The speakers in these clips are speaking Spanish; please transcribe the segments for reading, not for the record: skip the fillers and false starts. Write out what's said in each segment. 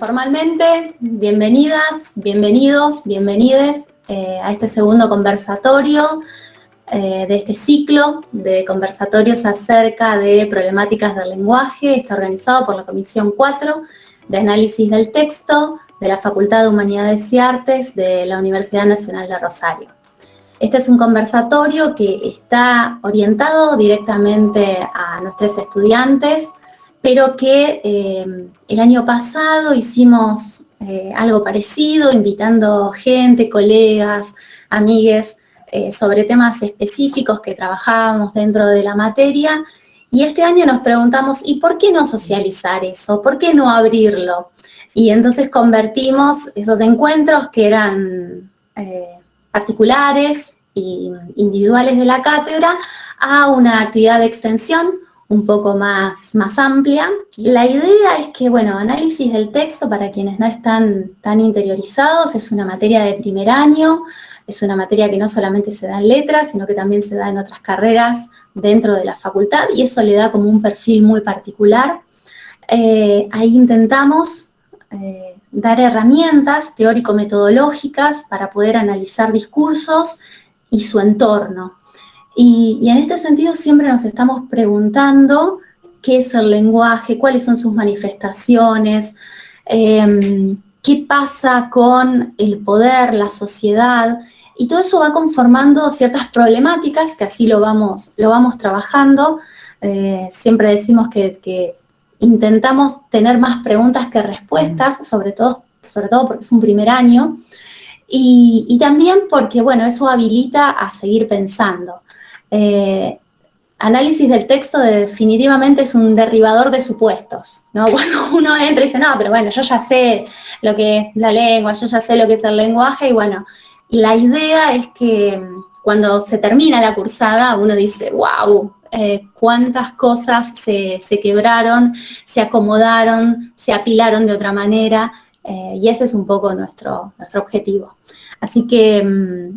formalmente, bienvenidas, bienvenidos, bienvenides a este segundo conversatorio de este ciclo de conversatorios acerca de problemáticas del lenguaje. Está organizado por la Comisión 4 de Análisis del Texto de la Facultad de Humanidades y Artes de la Universidad Nacional de Rosario. Este es un conversatorio que está orientado directamente a nuestros estudiantes, pero que el año pasado hicimos algo parecido, invitando gente, colegas, amigues, sobre temas específicos que trabajábamos dentro de la materia, y este año nos preguntamos, ¿y por qué no socializar eso? ¿Por qué no abrirlo? Y entonces convertimos esos encuentros que eran particulares e individuales de la cátedra a una actividad de extensión un poco más amplia. La idea es que, bueno, análisis del texto, para quienes no están tan interiorizados, es una materia de primer año, es una materia que no solamente se da en letras, sino que también se da en otras carreras dentro de la facultad, y eso le da como un perfil muy particular. Ahí intentamos dar herramientas teórico-metodológicas para poder analizar discursos y su entorno. Y en este sentido siempre nos estamos preguntando qué es el lenguaje, cuáles son sus manifestaciones, qué pasa con el poder, la sociedad, y todo eso va conformando ciertas problemáticas que así lo vamos trabajando. Siempre decimos que intentamos tener más preguntas que respuestas, sobre todo porque es un primer año, y también porque, bueno, eso habilita a seguir pensando. Análisis del texto definitivamente es un derribador de supuestos, ¿no? Cuando uno entra y dice, no, pero bueno, yo ya sé lo que es la lengua, yo ya sé lo que es el lenguaje, y bueno, la idea es que cuando se termina la cursada uno dice, wow, cuántas cosas se quebraron, se acomodaron, se apilaron de otra manera, y ese es un poco nuestro objetivo. Así que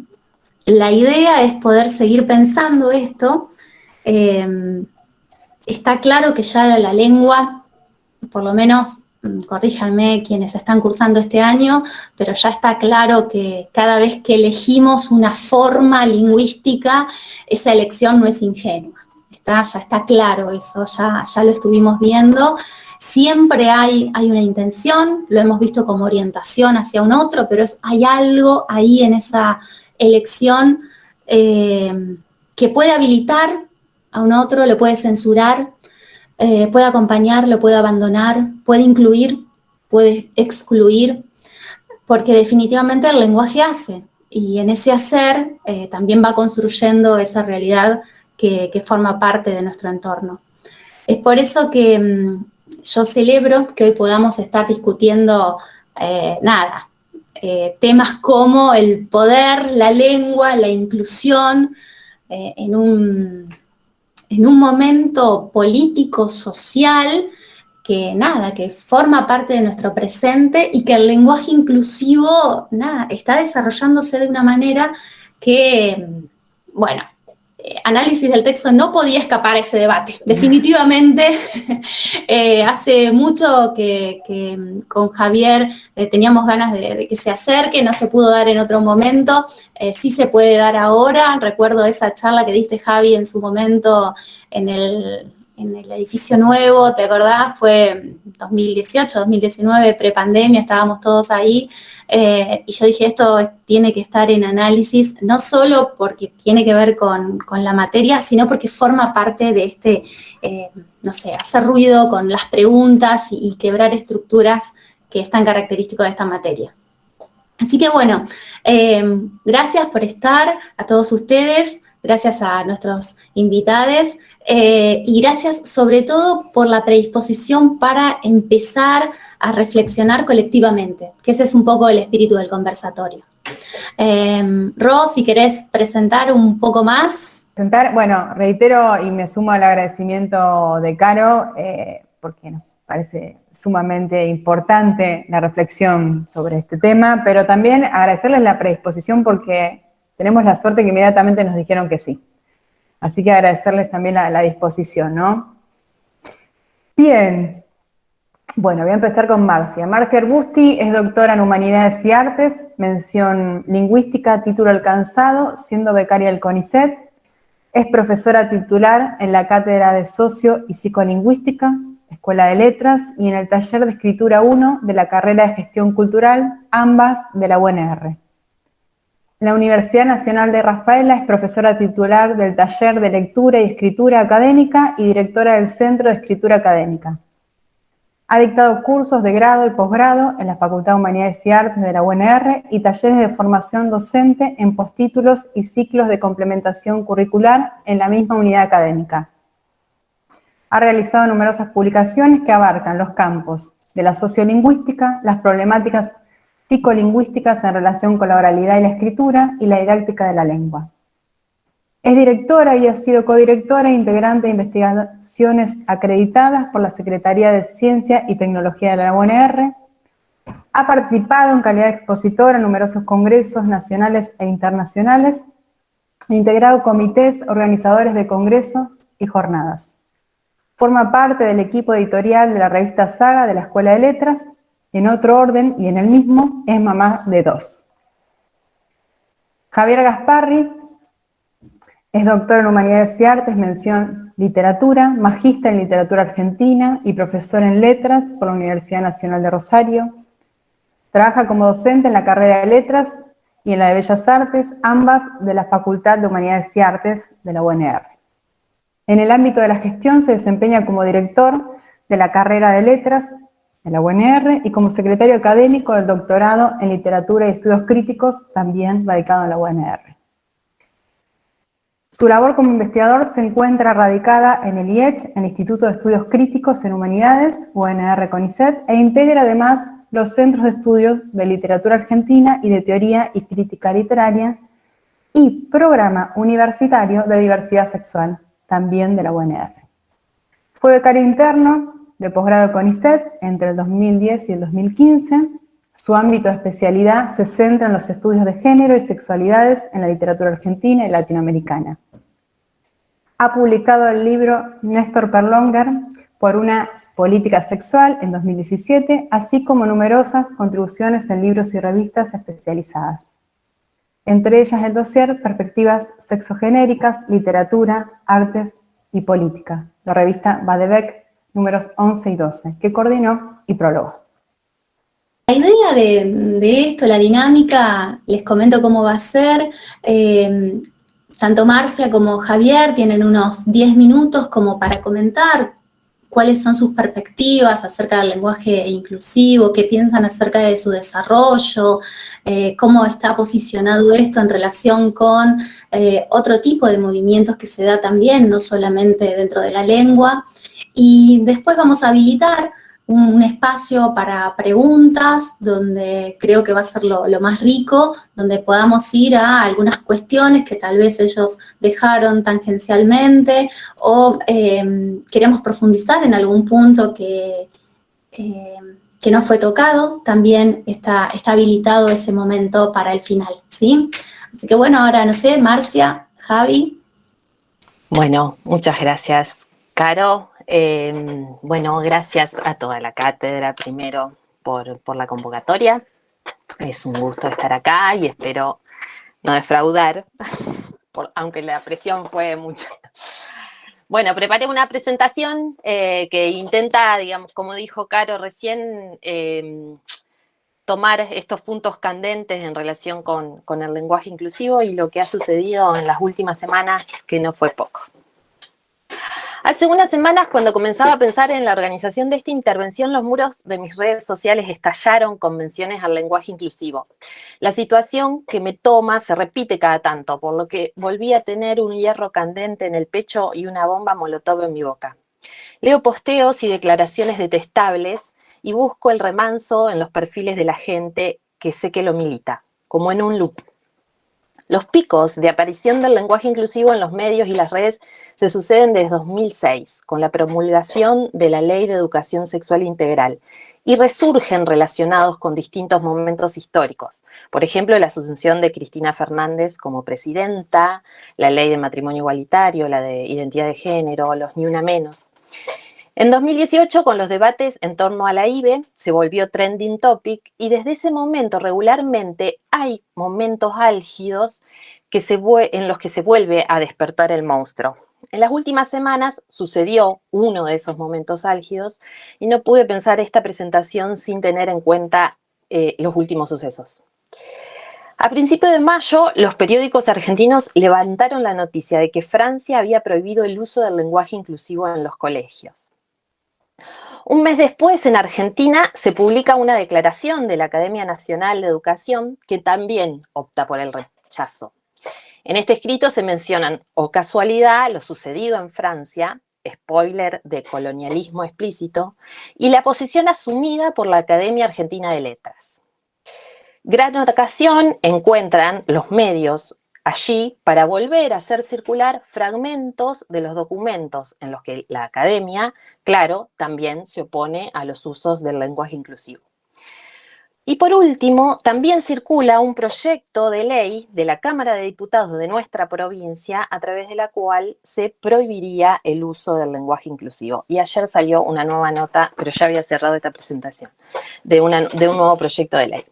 la idea es poder seguir pensando esto. Está claro que ya la lengua, por lo menos, corríjanme quienes están cursando este año, pero ya está claro que cada vez que elegimos una forma lingüística, esa elección no es ingenua. Ya está claro eso, ya lo estuvimos viendo. Siempre hay una intención, lo hemos visto como orientación hacia un otro, pero hay algo ahí en esa elección que puede habilitar a un otro, lo puede censurar, puede acompañar, lo puede abandonar, puede incluir, puede excluir, porque definitivamente el lenguaje hace, y en ese hacer también va construyendo esa realidad que forma parte de nuestro entorno. Es por eso que yo celebro que hoy podamos estar discutiendo temas como el poder, la lengua, la inclusión, en un momento político, social, que forma parte de nuestro presente, y que el lenguaje inclusivo, está desarrollándose de una manera que, bueno, análisis del texto no podía escapar a ese debate. Definitivamente, hace mucho que con Javier teníamos ganas de que se acerque, no se pudo dar en otro momento, sí se puede dar ahora. Recuerdo esa charla que diste, Javi, en su momento en el edificio nuevo, ¿te acordás? Fue 2018, 2019, prepandemia, estábamos todos ahí, y yo dije, esto tiene que estar en análisis, no solo porque tiene que ver con la materia, sino porque forma parte de este, hacer ruido con las preguntas y quebrar estructuras que es tan característico de esta materia. Así que bueno, gracias por estar, a todos ustedes, gracias a nuestros invitados, y gracias sobre todo por la predisposición para empezar a reflexionar colectivamente, que ese es un poco el espíritu del conversatorio. Ro, si querés presentar un poco más. Bueno, reitero y me sumo al agradecimiento de Caro, porque nos parece sumamente importante la reflexión sobre este tema, pero también agradecerles la predisposición porque tenemos la suerte que inmediatamente nos dijeron que sí. Así que agradecerles también la disposición, ¿no? Bien, Bueno, voy a empezar con Marcia. Marcia Arbusti es doctora en Humanidades y Artes, mención lingüística, título alcanzado, siendo becaria del CONICET. Es profesora titular en la Cátedra de Socio y Psicolingüística, Escuela de Letras, y en el Taller de Escritura 1 de la carrera de Gestión Cultural, ambas de la UNR. En la Universidad Nacional de Rafaela es profesora titular del Taller de Lectura y Escritura Académica y directora del Centro de Escritura Académica. Ha dictado cursos de grado y posgrado en la Facultad de Humanidades y Artes de la UNR y talleres de formación docente en postítulos y ciclos de complementación curricular en la misma unidad académica. Ha realizado numerosas publicaciones que abarcan los campos de la sociolingüística, las problemáticas psicolingüísticas en relación con la oralidad y la escritura y la didáctica de la lengua. Es directora y ha sido codirectora e integrante de investigaciones acreditadas por la Secretaría de Ciencia y Tecnología de la UNR. Ha participado en calidad de expositora en numerosos congresos nacionales e internacionales, e integrado comités organizadores de congresos y jornadas. Forma parte del equipo editorial de la revista Saga de la Escuela de Letras. En otro orden y en el mismo, es mamá de 2. Javier Gasparri es doctor en Humanidades y Artes, mención Literatura, magíster en Literatura Argentina y profesor en Letras por la Universidad Nacional de Rosario. Trabaja como docente en la carrera de Letras y en la de Bellas Artes, ambas de la Facultad de Humanidades y Artes de la UNR. En el ámbito de la gestión se desempeña como director de la carrera de Letras de la UNR y como secretario académico del doctorado en Literatura y Estudios Críticos, también radicado en la UNR. Su labor como investigador se encuentra radicada en el IECH, el Instituto de Estudios Críticos en Humanidades, UNR CONICET, e integra además los Centros de Estudios de Literatura Argentina y de Teoría y Crítica Literaria y Programa Universitario de Diversidad Sexual, también de la UNR. Fue becario interno de posgrado CONICET entre el 2010 y el 2015. Su ámbito de especialidad se centra en los estudios de género y sexualidades en la literatura argentina y latinoamericana. Ha publicado el libro Néstor Perlonger, Por una política sexual, en 2017, así como numerosas contribuciones en libros y revistas especializadas. Entre ellas el dossier Perspectivas sexogenéricas, literatura, artes y política, la revista Badebec, números 11 y 12, que coordinó y prologó. La idea de esto, la dinámica, les comento cómo va a ser. Tanto Marcia como Javier tienen unos 10 minutos como para comentar cuáles son sus perspectivas acerca del lenguaje inclusivo, qué piensan acerca de su desarrollo, cómo está posicionado esto en relación con otro tipo de movimientos que se da también, no solamente dentro de la lengua. Y después vamos a habilitar un espacio para preguntas, donde creo que va a ser lo más rico, donde podamos ir a algunas cuestiones que tal vez ellos dejaron tangencialmente o queremos profundizar en algún punto que no fue tocado, también está habilitado ese momento para el final, ¿sí? Así que bueno, ahora no sé, Marcia, Javi. Bueno, muchas gracias, Caro. Bueno, gracias a toda la cátedra primero por la convocatoria. Es un gusto estar acá y espero no defraudar, aunque la presión fue mucha. Bueno, preparé una presentación que intenta, digamos, como dijo Caro recién, tomar estos puntos candentes en relación con el lenguaje inclusivo y lo que ha sucedido en las últimas semanas, que no fue poco. Hace unas semanas, cuando comenzaba a pensar en la organización de esta intervención, los muros de mis redes sociales estallaron con menciones al lenguaje inclusivo. La situación que me toma se repite cada tanto, por lo que volví a tener un hierro candente en el pecho y una bomba molotov en mi boca. Leo posteos y declaraciones detestables y busco el remanso en los perfiles de la gente que sé que lo milita, como en un loop. Los picos de aparición del lenguaje inclusivo en los medios y las redes se suceden desde 2006, con la promulgación de la Ley de Educación Sexual Integral, y resurgen relacionados con distintos momentos históricos. Por ejemplo, la asunción de Cristina Fernández como presidenta, la Ley de Matrimonio Igualitario, la de Identidad de Género, los Ni Una Menos. En 2018, con los debates en torno a la IVE, se volvió trending topic y desde ese momento regularmente hay momentos álgidos en los que se vuelve a despertar el monstruo. En las últimas semanas sucedió uno de esos momentos álgidos y no pude pensar esta presentación sin tener en cuenta los últimos sucesos. A principios de mayo, los periódicos argentinos levantaron la noticia de que Francia había prohibido el uso del lenguaje inclusivo en los colegios. Un mes después, en Argentina, se publica una declaración de la Academia Nacional de Educación que también opta por el rechazo. En este escrito se mencionan, o casualidad, lo sucedido en Francia, spoiler de colonialismo explícito, y la posición asumida por la Academia Argentina de Letras. Gran ocasión encuentran los medios allí para volver a hacer circular fragmentos de los documentos en los que la academia, claro, también se opone a los usos del lenguaje inclusivo. Y por último, también circula un proyecto de ley de la Cámara de Diputados de nuestra provincia a través de la cual se prohibiría el uso del lenguaje inclusivo. Y ayer salió una nueva nota, pero ya había cerrado esta presentación, de un nuevo proyecto de ley.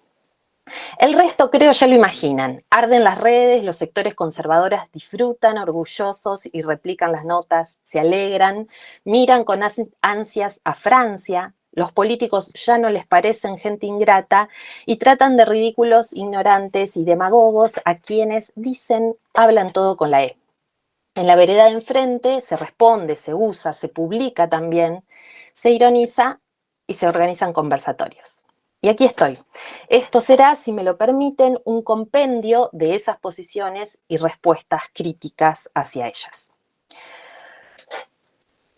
El resto, creo, ya lo imaginan. Arden las redes, los sectores conservadores disfrutan orgullosos y replican las notas, se alegran, miran con ansias a Francia, los políticos ya no les parecen gente ingrata y tratan de ridículos, ignorantes y demagogos a quienes dicen, hablan todo con la E. En la vereda de enfrente se responde, se usa, se publica también, se ironiza y se organizan conversatorios. Y aquí estoy. Esto será, si me lo permiten, un compendio de esas posiciones y respuestas críticas hacia ellas.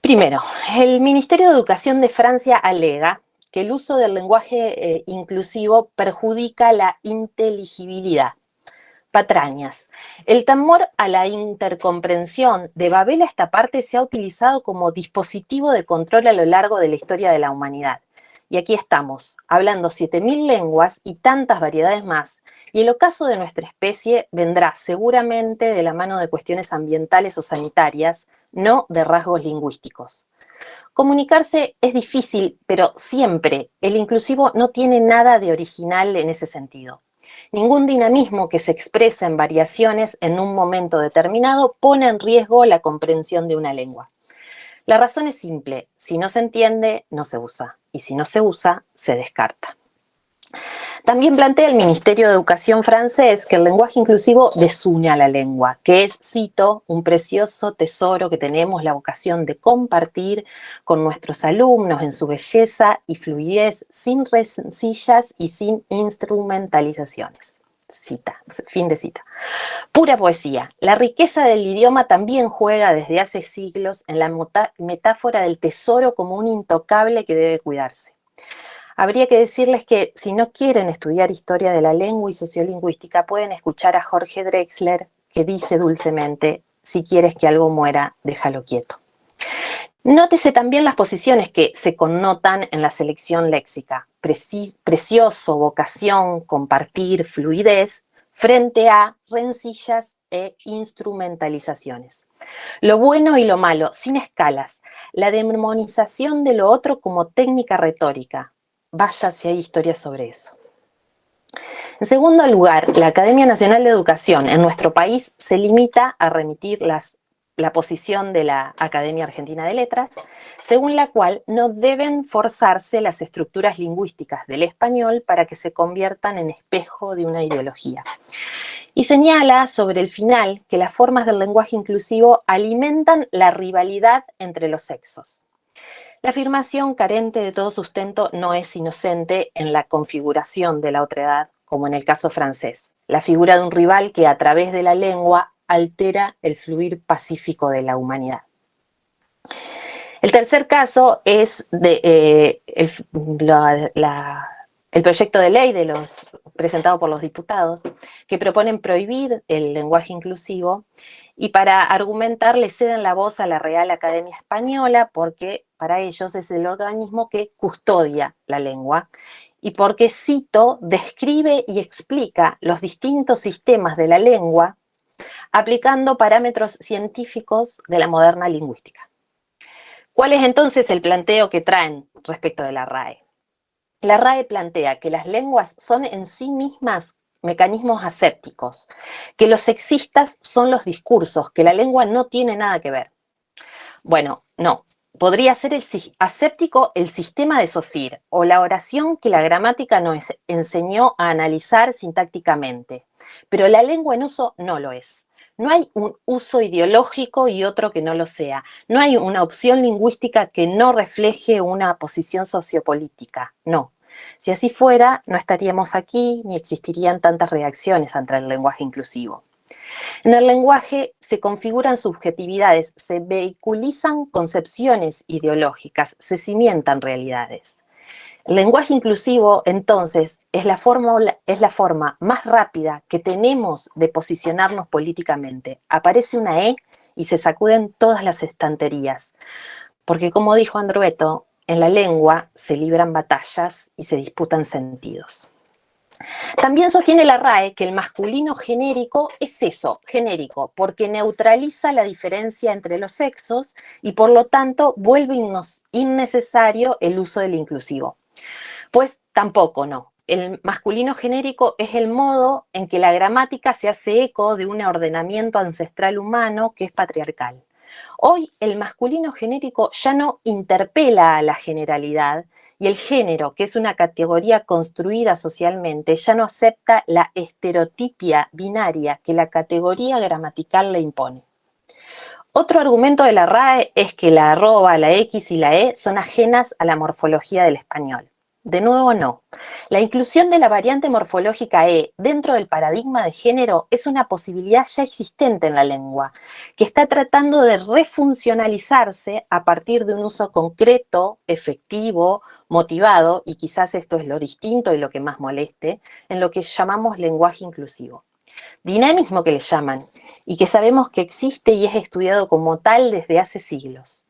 Primero, el Ministerio de Educación de Francia alega que el uso del lenguaje inclusivo perjudica la inteligibilidad. Patrañas. El temor a la intercomprensión de Babel a esta parte se ha utilizado como dispositivo de control a lo largo de la historia de la humanidad. Y aquí estamos, hablando 7.000 lenguas y tantas variedades más, y el ocaso de nuestra especie vendrá seguramente de la mano de cuestiones ambientales o sanitarias, no de rasgos lingüísticos. Comunicarse es difícil, pero siempre el inclusivo no tiene nada de original en ese sentido. Ningún dinamismo que se expresa en variaciones en un momento determinado pone en riesgo la comprensión de una lengua. La razón es simple, si no se entiende, no se usa, y si no se usa, se descarta. También plantea el Ministerio de Educación francés que el lenguaje inclusivo desuña la lengua, que es, cito, un precioso tesoro que tenemos la vocación de compartir con nuestros alumnos en su belleza y fluidez, sin rencillas y sin instrumentalizaciones. Cita, fin de cita. Pura poesía. La riqueza del idioma también juega desde hace siglos en la metáfora del tesoro como un intocable que debe cuidarse. Habría que decirles que si no quieren estudiar historia de la lengua y sociolingüística, pueden escuchar a Jorge Drexler, que dice dulcemente, si quieres que algo muera, déjalo quieto. Nótese también las posiciones que se connotan en la selección léxica. Precioso, vocación, compartir, fluidez, frente a rencillas e instrumentalizaciones. Lo bueno y lo malo, sin escalas. La demonización de lo otro como técnica retórica. Vaya si hay historias sobre eso. En segundo lugar, la Academia Nacional de Educación en nuestro país se limita a remitir la posición de la Academia Argentina de Letras, según la cual no deben forzarse las estructuras lingüísticas del español para que se conviertan en espejo de una ideología. Y señala sobre el final que las formas del lenguaje inclusivo alimentan la rivalidad entre los sexos. La afirmación, carente de todo sustento, no es inocente en la configuración de la otredad, como en el caso francés, la figura de un rival que a través de la lengua altera el fluir pacífico de la humanidad. El tercer caso es el proyecto de ley presentado por los diputados, que proponen prohibir el lenguaje inclusivo y para argumentar le ceden la voz a la Real Academia Española porque para ellos es el organismo que custodia la lengua y porque, cito, describe y explica los distintos sistemas de la lengua aplicando parámetros científicos de la moderna lingüística. ¿Cuál es entonces el planteo que traen respecto de la RAE? La RAE plantea que las lenguas son en sí mismas mecanismos asépticos, que los sexistas son los discursos, que la lengua no tiene nada que ver. Bueno, no. Podría ser aséptico el sistema de Saussure o la oración que la gramática nos enseñó a analizar sintácticamente, pero la lengua en uso no lo es. No hay un uso ideológico y otro que no lo sea. No hay una opción lingüística que no refleje una posición sociopolítica. No. Si así fuera, no estaríamos aquí ni existirían tantas reacciones ante el lenguaje inclusivo. En el lenguaje se configuran subjetividades, se vehiculizan concepciones ideológicas, se cimientan realidades. El lenguaje inclusivo, entonces, es la forma más rápida que tenemos de posicionarnos políticamente. Aparece una E y se sacuden todas las estanterías. Porque, como dijo Andrueto, en la lengua se libran batallas y se disputan sentidos. También sostiene la RAE que el masculino genérico es eso, genérico, porque neutraliza la diferencia entre los sexos y por lo tanto vuelve innecesario el uso del inclusivo. Pues tampoco no. El masculino genérico es el modo en que la gramática se hace eco de un ordenamiento ancestral humano que es patriarcal. Hoy el masculino genérico ya no interpela a la generalidad y el género, que es una categoría construida socialmente, ya no acepta la estereotipia binaria que la categoría gramatical le impone. Otro argumento de la RAE es que la arroba, la X y la E son ajenas a la morfología del español. De nuevo, no. La inclusión de la variante morfológica E dentro del paradigma de género es una posibilidad ya existente en la lengua, que está tratando de refuncionalizarse a partir de un uso concreto, efectivo, motivado, y quizás esto es lo distinto y lo que más moleste, en lo que llamamos lenguaje inclusivo. Dinamismo que le llaman, y que sabemos que existe y es estudiado como tal desde hace siglos.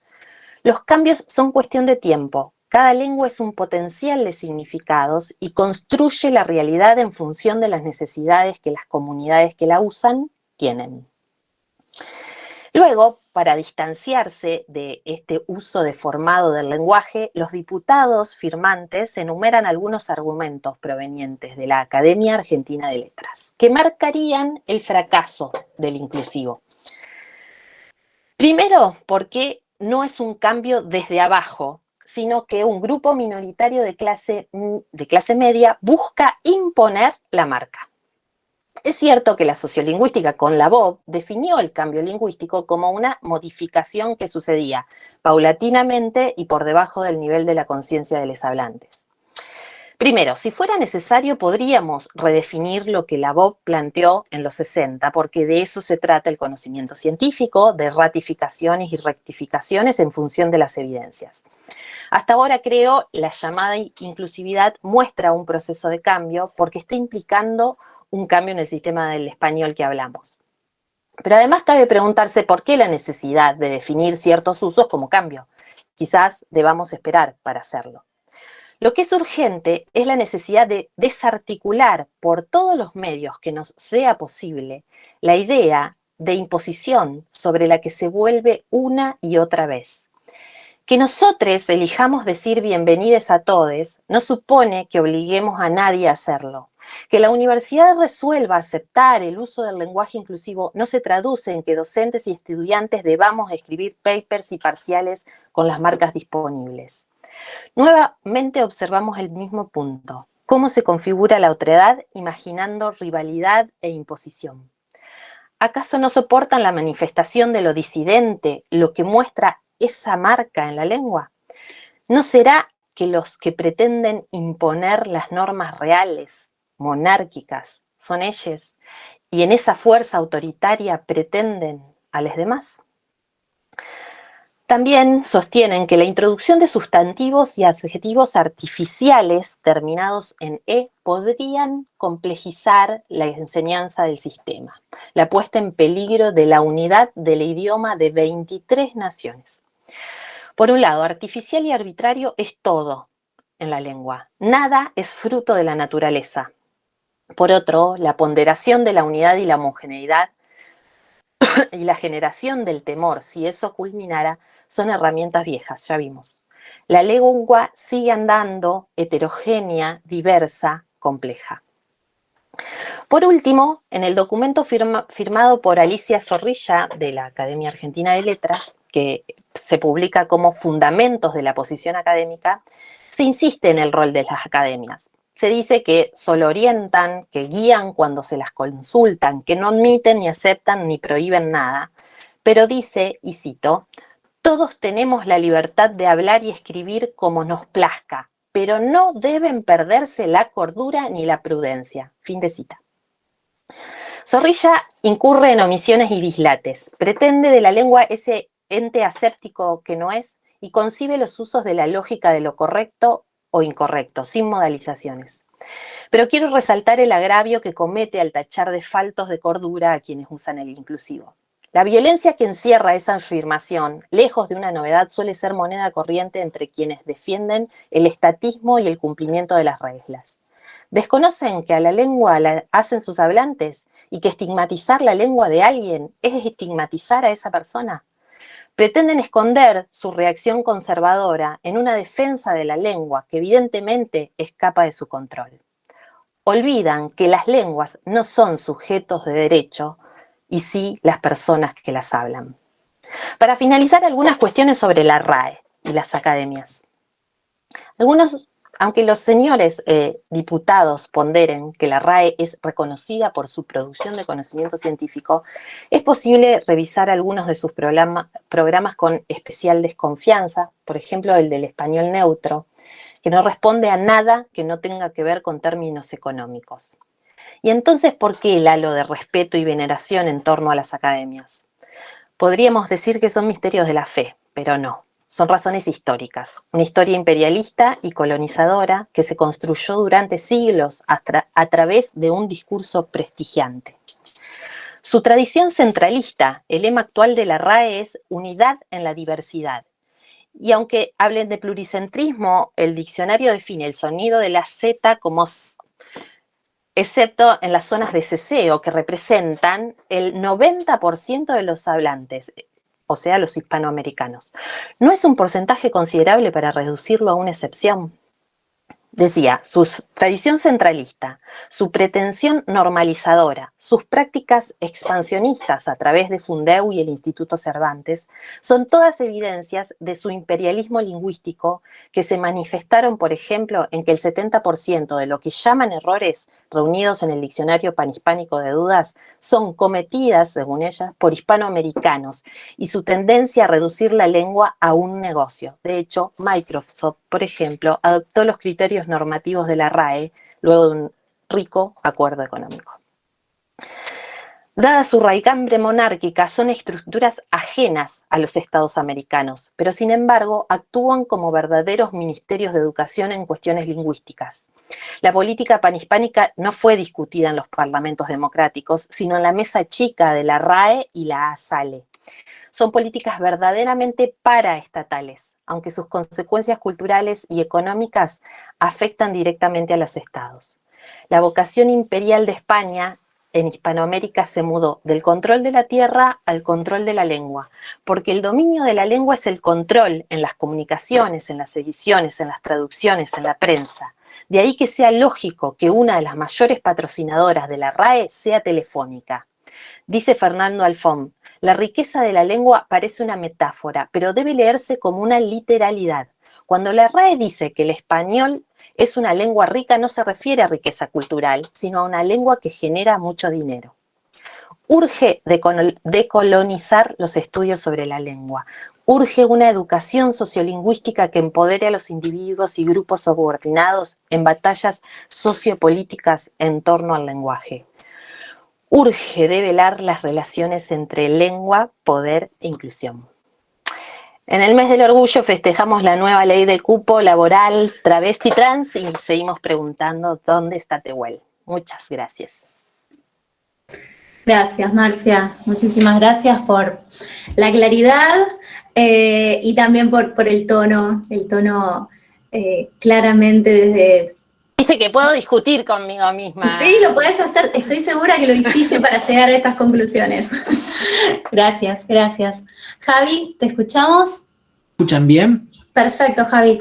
Los cambios son cuestión de tiempo. Cada lengua es un potencial de significados y construye la realidad en función de las necesidades que las comunidades que la usan tienen. Luego, para distanciarse de este uso deformado del lenguaje, los diputados firmantes enumeran algunos argumentos provenientes de la Academia Argentina de Letras, que marcarían el fracaso del inclusivo. Primero, porque no es un cambio desde abajo, sino que un grupo minoritario de clase media busca imponer la marca. Es cierto que la sociolingüística con la BOB definió el cambio lingüístico como una modificación que sucedía paulatinamente y por debajo del nivel de la conciencia de los hablantes. Primero, si fuera necesario, podríamos redefinir lo que la BOB planteó en los 60, porque de eso se trata el conocimiento científico, de ratificaciones y rectificaciones en función de las evidencias. Hasta ahora, creo, la llamada inclusividad muestra un proceso de cambio porque está implicando un cambio en el sistema del español que hablamos. Pero además cabe preguntarse por qué la necesidad de definir ciertos usos como cambio. Quizás debamos esperar para hacerlo. Lo que es urgente es la necesidad de desarticular por todos los medios que nos sea posible la idea de imposición sobre la que se vuelve una y otra vez. Que nosotros elijamos decir bienvenidos a todos no supone que obliguemos a nadie a hacerlo. Que la universidad resuelva aceptar el uso del lenguaje inclusivo no se traduce en que docentes y estudiantes debamos escribir papers y parciales con las marcas disponibles. Nuevamente observamos el mismo punto. ¿Cómo se configura la otredad imaginando rivalidad e imposición? ¿Acaso no soportan la manifestación de lo disidente, lo que muestra esa marca en la lengua? ¿No será que los que pretenden imponer las normas reales, monárquicas, son ellos, y en esa fuerza autoritaria pretenden a los demás? También sostienen que la introducción de sustantivos y adjetivos artificiales terminados en E podrían complejizar la enseñanza del sistema, la puesta en peligro de la unidad del idioma de 23 naciones. Por un lado, artificial y arbitrario es todo en la lengua. Nada es fruto de la naturaleza. Por otro, la ponderación de la unidad y la homogeneidad y la generación del temor, si eso culminara, son herramientas viejas, ya vimos. La lengua sigue andando, heterogénea, diversa, compleja. Por último, en el documento firmado por Alicia Zorrilla de la Academia Argentina de Letras, que se publica como Fundamentos de la Posición Académica, se insiste en el rol de las academias. Se dice que solo orientan, que guían cuando se las consultan, que no admiten ni aceptan ni prohíben nada, pero dice, y cito, todos tenemos la libertad de hablar y escribir como nos plazca, pero no deben perderse la cordura ni la prudencia. Fin de cita. Zorrilla incurre en omisiones y dislates, pretende de la lengua ese ente aséptico que no es y concibe los usos de la lógica de lo correcto o incorrecto, sin modalizaciones. Pero quiero resaltar el agravio que comete al tachar de faltos de cordura a quienes usan el inclusivo. La violencia que encierra esa afirmación, lejos de una novedad, suele ser moneda corriente entre quienes defienden el estatismo y el cumplimiento de las reglas. ¿Desconocen que a la lengua la hacen sus hablantes y que estigmatizar la lengua de alguien es estigmatizar a esa persona? Pretenden esconder su reacción conservadora en una defensa de la lengua que evidentemente escapa de su control. Olvidan que las lenguas no son sujetos de derecho y sí las personas que las hablan. Para finalizar, algunas cuestiones sobre la RAE y las academias. Aunque los señores diputados ponderen que la RAE es reconocida por su producción de conocimiento científico, es posible revisar algunos de sus programas con especial desconfianza, por ejemplo el del español neutro, que no responde a nada que no tenga que ver con términos económicos. Y entonces, ¿por qué el halo de respeto y veneración en torno a las academias? Podríamos decir que son misterios de la fe, pero no. Son razones históricas, una historia imperialista y colonizadora que se construyó durante siglos a través de un discurso prestigiante. Su tradición centralista, el lema actual de la RAE es unidad en la diversidad. Y aunque hablen de pluricentrismo, el diccionario define el sonido de la Z como excepto en las zonas de ceseo, que representan el 90% de los hablantes, o sea, los hispanoamericanos. ¿No es un porcentaje considerable para reducirlo a una excepción? Decía, su tradición centralista, su pretensión normalizadora, sus prácticas expansionistas a través de Fundeu y el Instituto Cervantes, son todas evidencias de su imperialismo lingüístico que se manifestaron, por ejemplo, en que el 70% de lo que llaman errores reunidos en el Diccionario Panhispánico de Dudas son cometidas, según ellas, por hispanoamericanos y su tendencia a reducir la lengua a un negocio. De hecho, Microsoft, por ejemplo, adoptó los criterios normativos de la RAE luego de un rico acuerdo económico. Dada su raicambre monárquica, son estructuras ajenas a los estados americanos, pero sin embargo actúan como verdaderos ministerios de educación en cuestiones lingüísticas. La política panhispánica no fue discutida en los parlamentos democráticos, sino en la mesa chica de la RAE y la ASALE. Son políticas verdaderamente paraestatales, aunque sus consecuencias culturales y económicas afectan directamente a los estados. La vocación imperial de España en Hispanoamérica se mudó del control de la tierra al control de la lengua, porque el dominio de la lengua es el control en las comunicaciones, en las ediciones, en las traducciones, en la prensa. De ahí que sea lógico que una de las mayores patrocinadoras de la RAE sea Telefónica. Dice Fernando Alfón, la riqueza de la lengua parece una metáfora, pero debe leerse como una literalidad. Cuando la RAE dice que el español es una lengua rica, no se refiere a riqueza cultural, sino a una lengua que genera mucho dinero. Urge decolonizar los estudios sobre la lengua. Urge una educación sociolingüística que empodere a los individuos y grupos subordinados en batallas sociopolíticas en torno al lenguaje. Urge develar las relaciones entre lengua, poder e inclusión. En el mes del orgullo festejamos la nueva ley de cupo laboral travesti trans y seguimos preguntando dónde está Tehuel. Muchas gracias. Gracias, Marcia. Muchísimas gracias por la claridad y también por el tono claramente desde... Dice que puedo discutir conmigo misma. Sí, lo puedes hacer. Estoy segura que lo hiciste para llegar a esas conclusiones. Gracias, gracias. Javi, ¿te escuchamos? ¿Escuchan bien? Perfecto, Javi.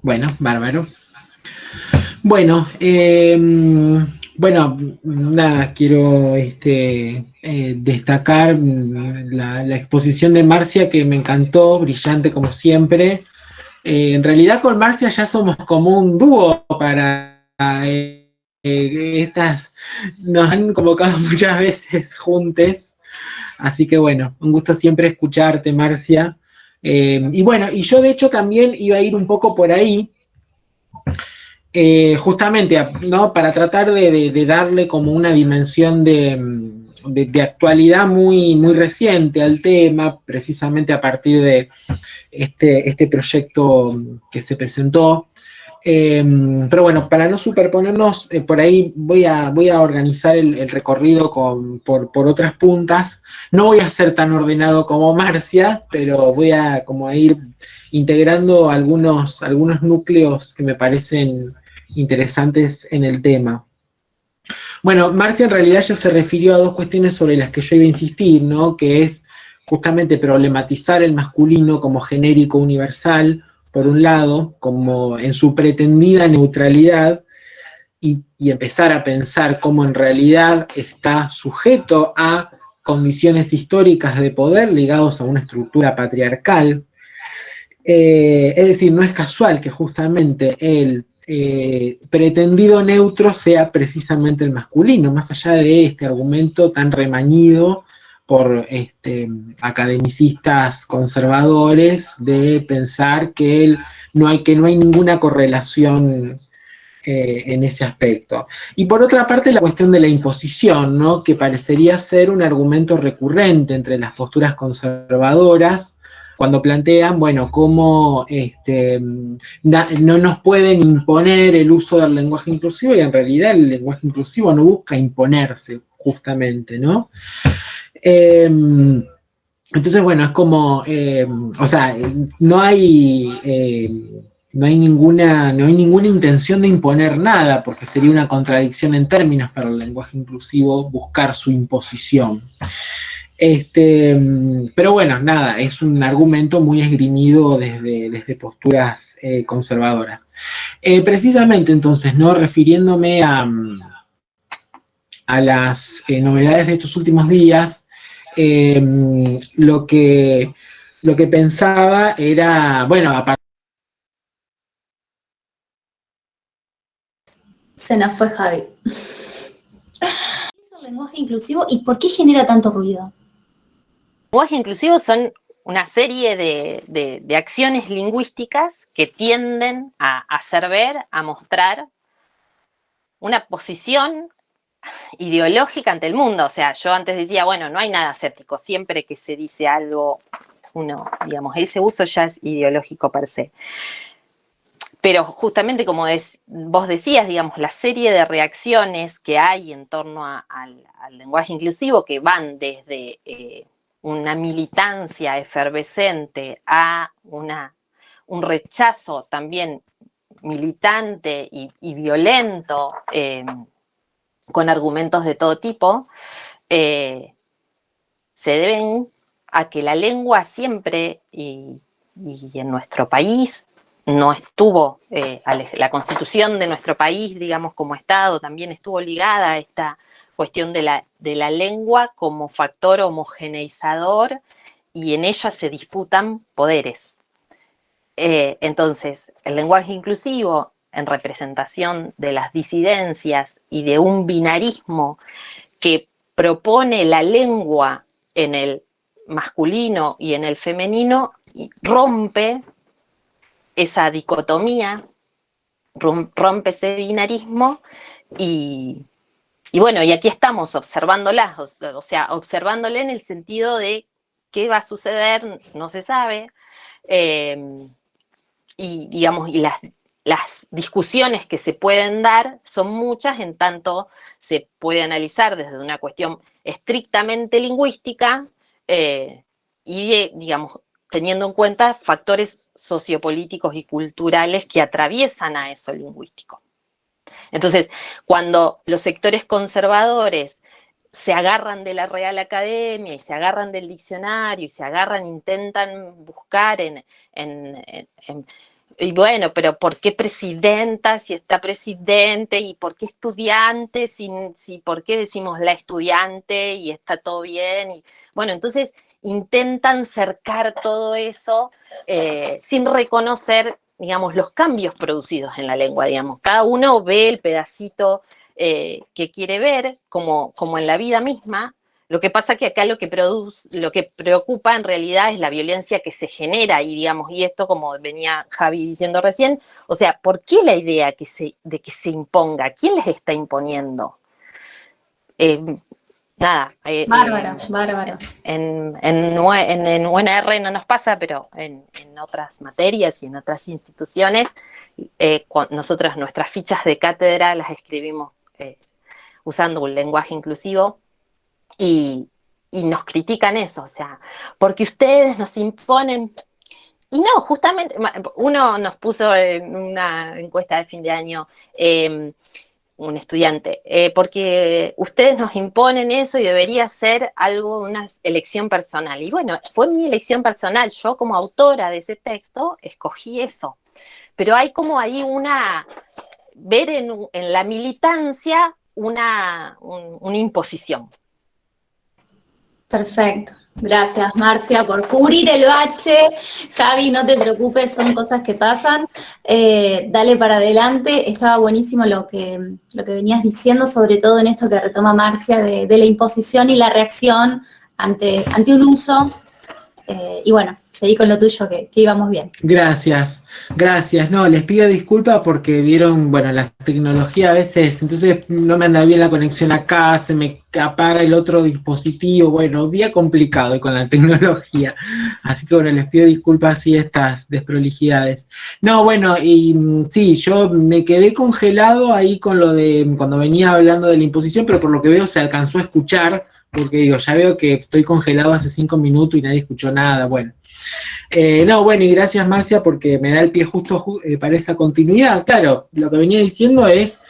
Bueno, bárbaro. Bueno, bueno, nada, quiero destacar la exposición de Marcia, que me encantó, brillante como siempre. En realidad con Marcia ya somos como un dúo para estas, nos han convocado muchas veces juntes, así que bueno, un gusto siempre escucharte, Marcia. Y bueno, y yo de hecho también iba a ir un poco por ahí, justamente, ¿no? Para tratar de darle como una dimensión de actualidad muy reciente al tema, precisamente a partir de este proyecto que se presentó. Pero bueno, para no superponernos, por ahí voy a organizar el recorrido por otras puntas. No voy a ser tan ordenado como Marcia, pero voy a como a ir integrando algunos núcleos que me parecen interesantes en el tema. Bueno, Marcia en realidad ya se refirió a dos cuestiones sobre las que yo iba a insistir, ¿no? Que es justamente problematizar el masculino como genérico universal, por un lado, como en su pretendida neutralidad, y empezar a pensar cómo en realidad está sujeto a condiciones históricas de poder ligados a una estructura patriarcal. Es decir, no es casual que justamente el pretendido neutro sea precisamente el masculino, más allá de este argumento tan remañido por academicistas conservadores de pensar que no hay ninguna correlación en ese aspecto. Y por otra parte, la cuestión de la imposición, ¿no? Que parecería ser un argumento recurrente entre las posturas conservadoras cuando plantean, bueno, cómo no nos pueden imponer el uso del lenguaje inclusivo, y en realidad el lenguaje inclusivo no busca imponerse, justamente, ¿no? Entonces, bueno, es como, o sea, no hay ninguna intención de imponer nada, porque sería una contradicción en términos para el lenguaje inclusivo buscar su imposición. Pero bueno, nada, es un argumento muy esgrimido desde posturas conservadoras. Precisamente entonces, ¿no? Refiriéndome a las novedades de estos últimos días, lo que pensaba era, bueno, aparte. Se nos fue Javi. ¿Qué es el lenguaje inclusivo y por qué genera tanto ruido? Lenguaje inclusivo son una serie de acciones lingüísticas que tienden a hacer ver, a mostrar una posición ideológica ante el mundo. O sea, yo antes decía, bueno, no hay nada aséptico, siempre que se dice algo, uno, digamos, ese uso ya es ideológico per se. Pero justamente como vos decías, digamos, la serie de reacciones que hay en torno al lenguaje inclusivo, que van desde una militancia efervescente a un rechazo también militante y violento, con argumentos de todo tipo, se deben a que la lengua siempre, y en nuestro país, no estuvo, la constitución de nuestro país, digamos, como Estado, también estuvo ligada a esta cuestión de la lengua como factor homogeneizador, y en ella se disputan poderes. Entonces, el lenguaje inclusivo, en representación de las disidencias y de un binarismo que propone la lengua en el masculino y en el femenino, rompe esa dicotomía, rompe ese binarismo y bueno, y aquí estamos observándola, o sea, observándola en el sentido de qué va a suceder, no se sabe, y digamos, y las discusiones que se pueden dar son muchas, en tanto se puede analizar desde una cuestión estrictamente lingüística y, digamos, teniendo en cuenta factores sociopolíticos y culturales que atraviesan a eso lingüístico. Entonces, cuando los sectores conservadores se agarran de la Real Academia y se agarran del diccionario y se agarran, intentan buscar y bueno, pero ¿por qué presidenta si está presidente? ¿Y por qué estudiante si por qué decimos la estudiante y está todo bien? Y, bueno, entonces intentan cercar todo eso sin reconocer, digamos, los cambios producidos en la lengua, digamos. Cada uno ve el pedacito que quiere ver, como en la vida misma. Lo que pasa que acá lo que preocupa en realidad es la violencia que se genera, y digamos, y esto como venía Javi diciendo recién, o sea, ¿por qué la idea de que se imponga? ¿Quién les está imponiendo? Nada. Bárbaro. En UNR no nos pasa, pero en otras materias y en otras instituciones, nosotras nuestras fichas de cátedra las escribimos usando un lenguaje inclusivo. Y nos critican eso, o sea, porque ustedes nos imponen. Y no, justamente, uno nos puso en una encuesta de fin de año, un estudiante, porque ustedes nos imponen eso y debería ser algo, una elección personal. Y bueno, fue mi elección personal, yo como autora de ese texto escogí eso. Pero hay como ahí ver en la militancia una imposición. Perfecto. Gracias, Marcia, por cubrir el bache. Javi, no te preocupes, son cosas que pasan. Dale para adelante. Estaba buenísimo lo que venías diciendo, sobre todo en esto que retoma Marcia de la imposición y la reacción ante un uso. Y bueno, seguí con lo tuyo, que íbamos bien. Gracias. No, les pido disculpas porque vieron, bueno, la tecnología a veces, entonces no me anda bien la conexión acá, se me apaga el otro dispositivo, bueno, día complicado con la tecnología. Así que bueno, les pido disculpas si estas desprolijidades. No, bueno, y sí, yo me quedé congelado ahí con lo de cuando venía hablando de la imposición, pero por lo que veo se alcanzó a escuchar, porque digo, ya veo que estoy congelado hace 5 minutos y nadie escuchó nada, bueno. No, bueno, y gracias Marcia porque me da el pie justo para esa continuidad. Claro, lo que venía diciendo es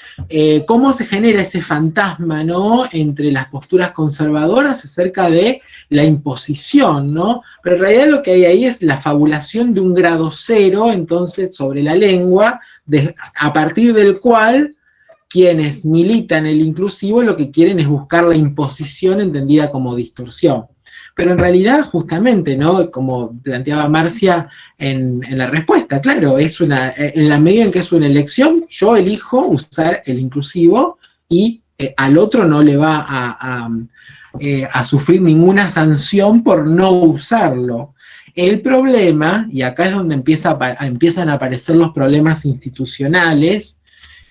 cómo se genera ese fantasma, ¿no?, entre las posturas conservadoras acerca de la imposición, ¿no? Pero en realidad lo que hay ahí es la fabulación de un grado cero, entonces, sobre la lengua, a partir del cual quienes militan el inclusivo lo que quieren es buscar la imposición entendida como distorsión. Pero en realidad, justamente, ¿no?, como planteaba Marcia en la respuesta, claro, en la medida en que es una elección, yo elijo usar el inclusivo y al otro no le va a sufrir ninguna sanción por no usarlo. El problema, y acá es donde empiezan a aparecer los problemas institucionales,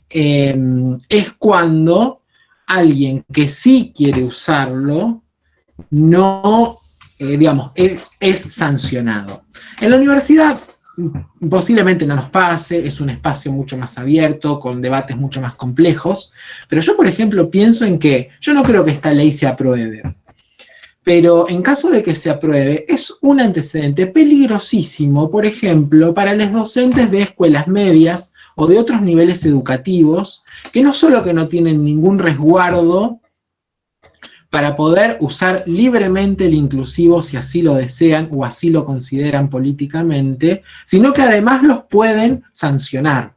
es cuando alguien que sí quiere usarlo no, digamos, es sancionado. En la universidad posiblemente no nos pase, es un espacio mucho más abierto, con debates mucho más complejos, pero yo, por ejemplo, pienso en que yo no creo que esta ley se apruebe, pero en caso de que se apruebe, es un antecedente peligrosísimo, por ejemplo, para los docentes de escuelas medias o de otros niveles educativos, que no solo que no tienen ningún resguardo para poder usar libremente el inclusivo si así lo desean o así lo consideran políticamente, sino que además los pueden sancionar.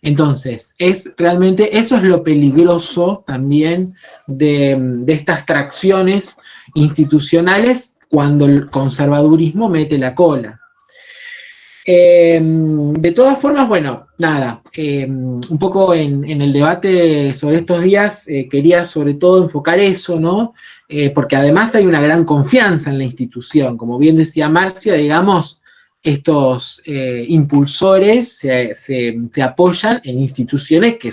Entonces, realmente eso es lo peligroso también de estas tracciones institucionales cuando el conservadurismo mete la cola. De todas formas, bueno, nada, un poco en el debate sobre estos días quería sobre todo enfocar eso, ¿no? Porque además hay una gran confianza en la institución. Como bien decía Marcia, digamos, estos impulsores se apoyan en instituciones que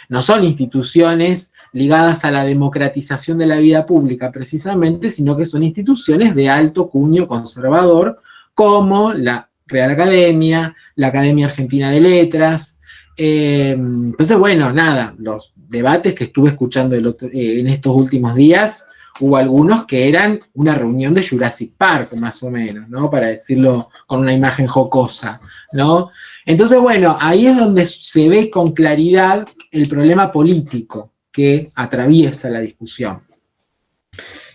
no son instituciones ligadas a la democratización de la vida pública precisamente, sino que son instituciones de alto cuño conservador, como la Real Academia, la Academia Argentina de Letras. Entonces, bueno, nada, los debates que estuve escuchando en estos últimos días, hubo algunos que eran una reunión de Jurassic Park, más o menos, ¿no? Para decirlo con una imagen jocosa, ¿no? Entonces, bueno, ahí es donde se ve con claridad el problema político que atraviesa la discusión.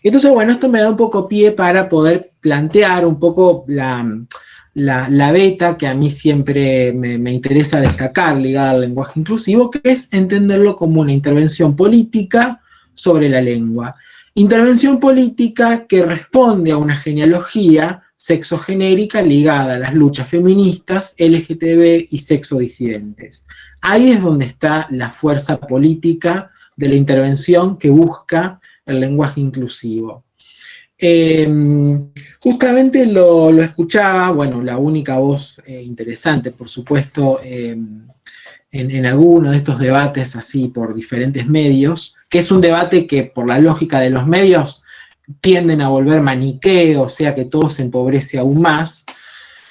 Entonces, bueno, esto me da un poco pie para poder plantear un poco la beta que a mí siempre me interesa destacar ligada al lenguaje inclusivo, que es entenderlo como una intervención política sobre la lengua. Intervención política que responde a una genealogía sexogenérica ligada a las luchas feministas, LGTB y sexodisidentes. Ahí es donde está la fuerza política de la intervención que busca el lenguaje inclusivo. Justamente lo escuchaba, bueno, la única voz interesante, por supuesto, en alguno de estos debates así por diferentes medios, que es un debate que por la lógica de los medios tienden a volver maniqueo, o sea que todo se empobrece aún más.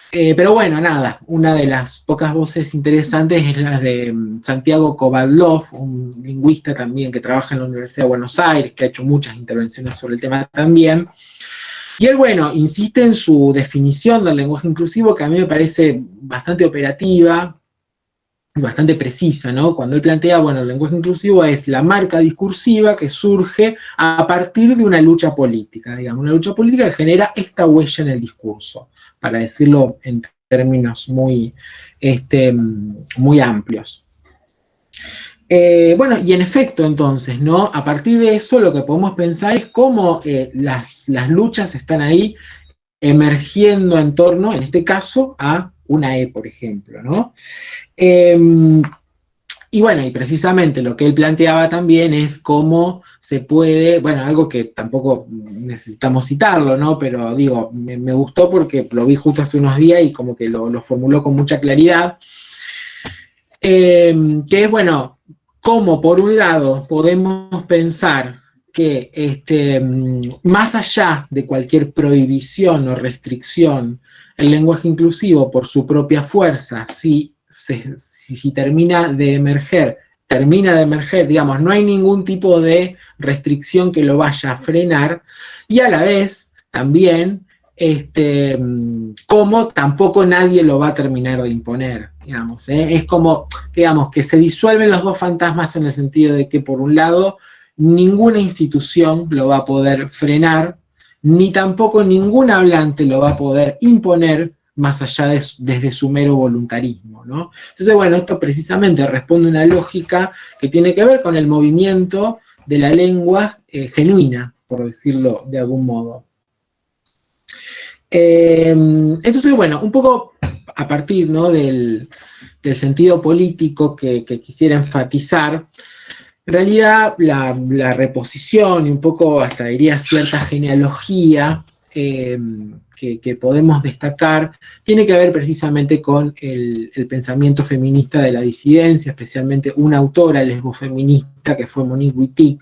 Pero bueno, nada, una de las pocas voces interesantes es la de Santiago Kovadlov, un lingüista también que trabaja en la Universidad de Buenos Aires, que ha hecho muchas intervenciones sobre el tema también. Y él, bueno, insiste en su definición del lenguaje inclusivo, que a mí me parece bastante operativa, bastante precisa, ¿no? Cuando él plantea, bueno, el lenguaje inclusivo es la marca discursiva que surge a partir de una lucha política, digamos, una lucha política que genera esta huella en el discurso, para decirlo en términos muy amplios. Bueno, y en efecto, entonces, ¿no? A partir de eso lo que podemos pensar es cómo las luchas están ahí emergiendo en torno, en este caso, a una E, por ejemplo, ¿no? Y bueno, y precisamente lo que él planteaba también es cómo se puede, bueno, algo que tampoco necesitamos citarlo, ¿no? Pero digo, me gustó porque lo vi justo hace unos días y como que lo formuló con mucha claridad, que es, bueno, cómo por un lado podemos pensar que más allá de cualquier prohibición o restricción, el lenguaje inclusivo por su propia fuerza, si termina de emerger, digamos, no hay ningún tipo de restricción que lo vaya a frenar, y a la vez también como tampoco nadie lo va a terminar de imponer, digamos, es como, digamos, que se disuelven los dos fantasmas en el sentido de que por un lado ninguna institución lo va a poder frenar, ni tampoco ningún hablante lo va a poder imponer más allá desde su mero voluntarismo, ¿no? Entonces, bueno, esto precisamente responde a una lógica que tiene que ver con el movimiento de la lengua genuina, por decirlo de algún modo. Entonces, bueno, un poco a partir, ¿no? del sentido político que quisiera enfatizar, en realidad la reposición y un poco hasta diría cierta genealogía que podemos destacar tiene que ver precisamente con el pensamiento feminista de la disidencia, especialmente una autora lesbofeminista que fue Monique Wittig,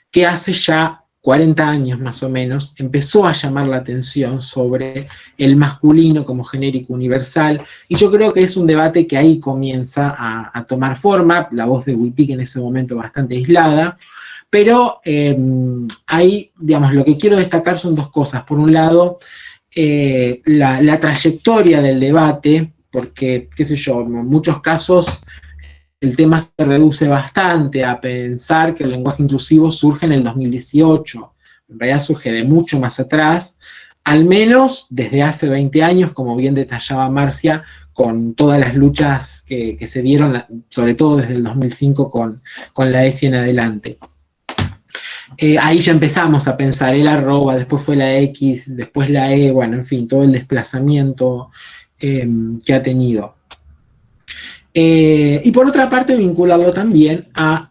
que hace ya 40 años más o menos, empezó a llamar la atención sobre el masculino como genérico universal, y yo creo que es un debate que ahí comienza a tomar forma, la voz de Wittig en ese momento bastante aislada, pero ahí, digamos, lo que quiero destacar son dos cosas. Por un lado, la trayectoria del debate, porque, qué sé yo, en muchos casos el tema se reduce bastante a pensar que el lenguaje inclusivo surge en el 2018, en realidad surge de mucho más atrás, al menos desde hace 20 años, como bien detallaba Marcia, con todas las luchas que se dieron, sobre todo desde el 2005 con la ESI en adelante. Ahí ya empezamos a pensar el arroba, después fue la X, después la E, bueno, en fin, todo el desplazamiento que ha tenido. Y por otra parte, vincularlo también a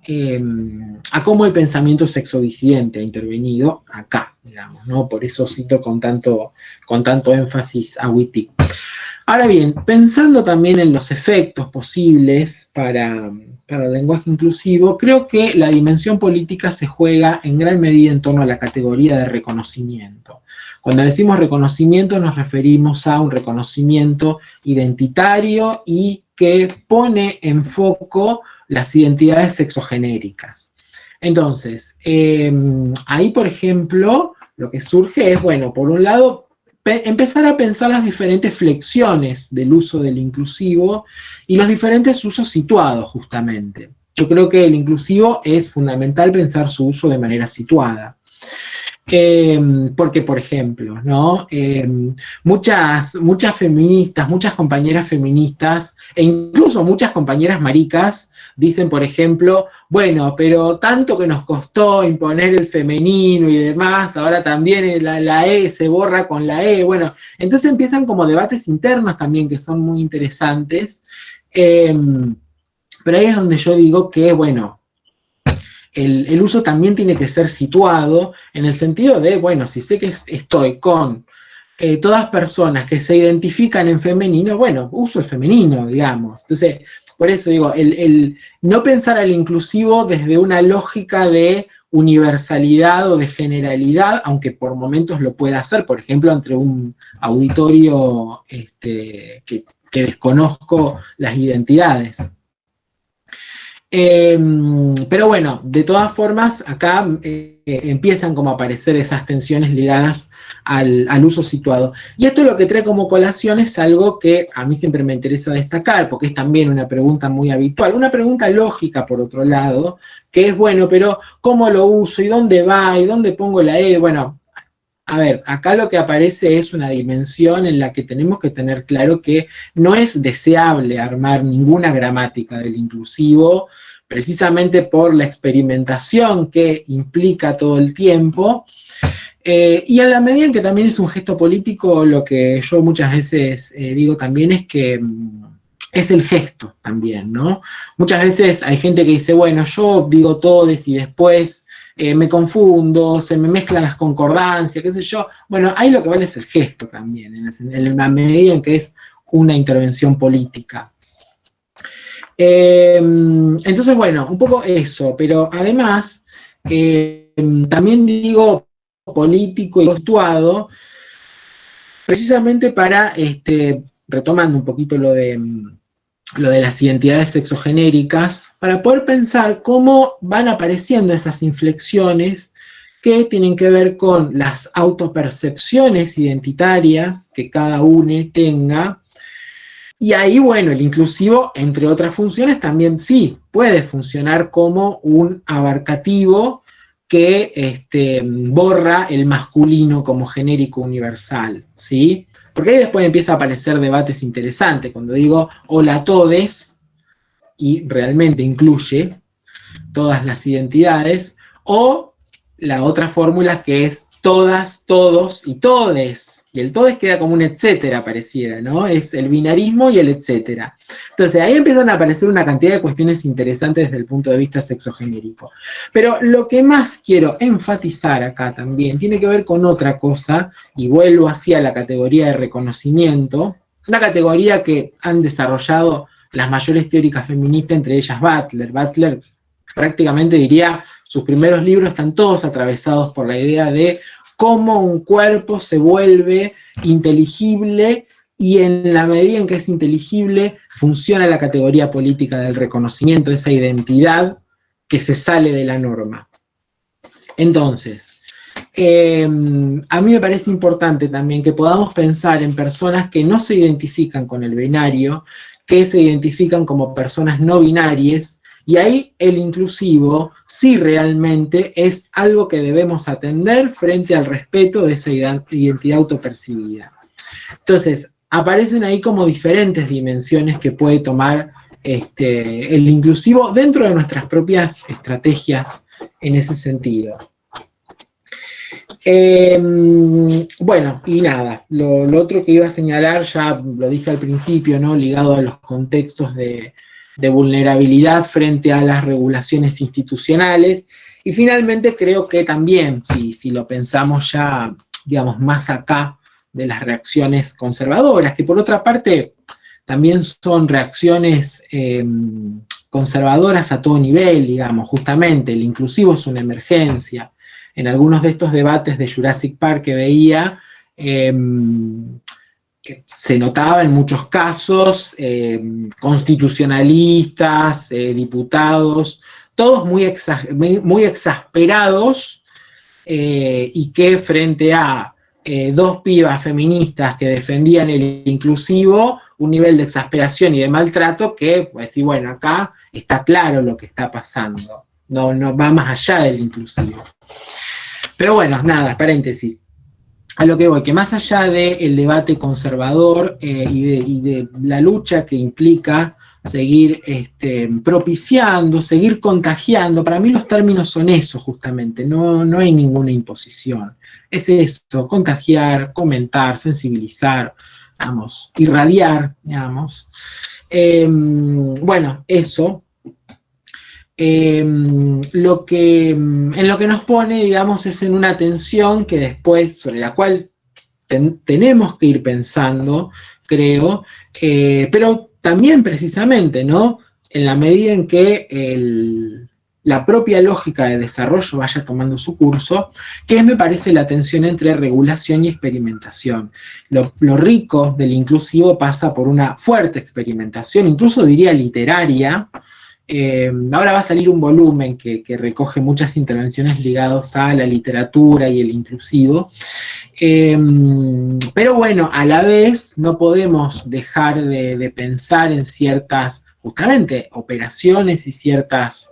cómo el pensamiento sexodisidente ha intervenido acá, digamos, ¿no? Por eso cito con tanto énfasis a Wittig. Ahora bien, pensando también en los efectos posibles para el lenguaje inclusivo, creo que la dimensión política se juega en gran medida en torno a la categoría de reconocimiento. Cuando decimos reconocimiento nos referimos a un reconocimiento identitario y que pone en foco las identidades sexogenéricas. Entonces, ahí, por ejemplo, lo que surge es, bueno, por un lado, empezar a pensar las diferentes flexiones del uso del inclusivo y los diferentes usos situados, justamente. Yo creo que el inclusivo es fundamental pensar su uso de manera situada. Porque, por ejemplo, ¿no? Muchas feministas, muchas compañeras feministas, e incluso muchas compañeras maricas, dicen, por ejemplo, bueno, pero tanto que nos costó imponer el femenino y demás, ahora también la E se borra con la E, bueno, entonces empiezan como debates internos también que son muy interesantes, pero ahí es donde yo digo que, bueno, el uso también tiene que ser situado en el sentido de, bueno, si sé que estoy con todas personas que se identifican en femenino, bueno, uso el femenino, digamos. Entonces, por eso digo, el no pensar al inclusivo desde una lógica de universalidad o de generalidad, aunque por momentos lo pueda hacer, por ejemplo, entre un auditorio que desconozco las identidades. Pero bueno, de todas formas, acá empiezan como a aparecer esas tensiones ligadas al uso situado. Y esto lo que trae como colación es algo que a mí siempre me interesa destacar, porque es también una pregunta muy habitual, una pregunta lógica por otro lado, que es, bueno, pero ¿cómo lo uso? ¿Y dónde va? ¿Y dónde pongo la E? Bueno, a ver, acá lo que aparece es una dimensión en la que tenemos que tener claro que no es deseable armar ninguna gramática del inclusivo, precisamente por la experimentación que implica todo el tiempo, y a la medida en que también es un gesto político, lo que yo muchas veces digo también es que es el gesto también, ¿no? Muchas veces hay gente que dice, bueno, yo digo todes y después me confundo, se me mezclan las concordancias, qué sé yo. Bueno, ahí lo que vale es el gesto también, en la medida en que es una intervención política. Entonces, bueno, un poco eso, pero además, también digo político y costuado, precisamente para, retomando un poquito lo de las identidades sexogenéricas, para poder pensar cómo van apareciendo esas inflexiones que tienen que ver con las autopercepciones identitarias que cada uno tenga. Y ahí, bueno, el inclusivo, entre otras funciones, también sí puede funcionar como un abarcativo que borra el masculino como genérico universal, ¿sí? Porque ahí después empieza a aparecer debates interesantes, cuando digo hola todes, y realmente incluye todas las identidades, o la otra fórmula que es todas, todos y todes, y el todes queda como un etcétera, pareciera, ¿no? Es el binarismo y el etcétera. Entonces ahí empiezan a aparecer una cantidad de cuestiones interesantes desde el punto de vista sexogenérico. Pero lo que más quiero enfatizar acá también tiene que ver con otra cosa, y vuelvo hacia la categoría de reconocimiento, una categoría que han desarrollado las mayores teóricas feministas, entre ellas Butler. Butler prácticamente diría, sus primeros libros están todos atravesados por la idea de cómo un cuerpo se vuelve inteligible y en la medida en que es inteligible funciona la categoría política del reconocimiento, esa identidad que se sale de la norma. Entonces, a mí me parece importante también que podamos pensar en personas que no se identifican con el binario, que se identifican como personas no binarias, y ahí el inclusivo sí realmente es algo que debemos atender frente al respeto de esa identidad autopercibida. Entonces, aparecen ahí como diferentes dimensiones que puede tomar el inclusivo dentro de nuestras propias estrategias en ese sentido. Bueno, y nada, lo otro que iba a señalar, ya lo dije al principio, ¿no? Ligado a los contextos de vulnerabilidad frente a las regulaciones institucionales, y finalmente creo que también, si lo pensamos ya, digamos, más acá de las reacciones conservadoras, que por otra parte también son reacciones conservadoras a todo nivel, digamos, justamente el inclusivo es una emergencia. En algunos de estos debates de Jurassic Park que veía, se notaba en muchos casos constitucionalistas, diputados, todos muy exasperados, y que frente a dos pibas feministas que defendían el inclusivo, un nivel de exasperación y de maltrato que, pues sí, bueno, acá está claro lo que está pasando, no va más allá del inclusivo. Pero bueno, nada, paréntesis. A lo que voy, que más allá del debate conservador y de la lucha que implica seguir propiciando, seguir contagiando, para mí los términos son eso justamente, no hay ninguna imposición. Es eso, contagiar, comentar, sensibilizar, digamos, irradiar, digamos. Bueno, eso. En lo que nos pone, digamos, es en una tensión que después, sobre la cual tenemos que ir pensando, creo, pero también precisamente, ¿no? En la medida en que la propia lógica de desarrollo vaya tomando su curso, que es, me parece, la tensión entre regulación y experimentación. Lo rico del inclusivo pasa por una fuerte experimentación, incluso diría literaria. Ahora va a salir un volumen que recoge muchas intervenciones ligadas a la literatura y el inclusivo. Pero bueno, a la vez no podemos dejar de pensar en ciertas, justamente, operaciones y ciertas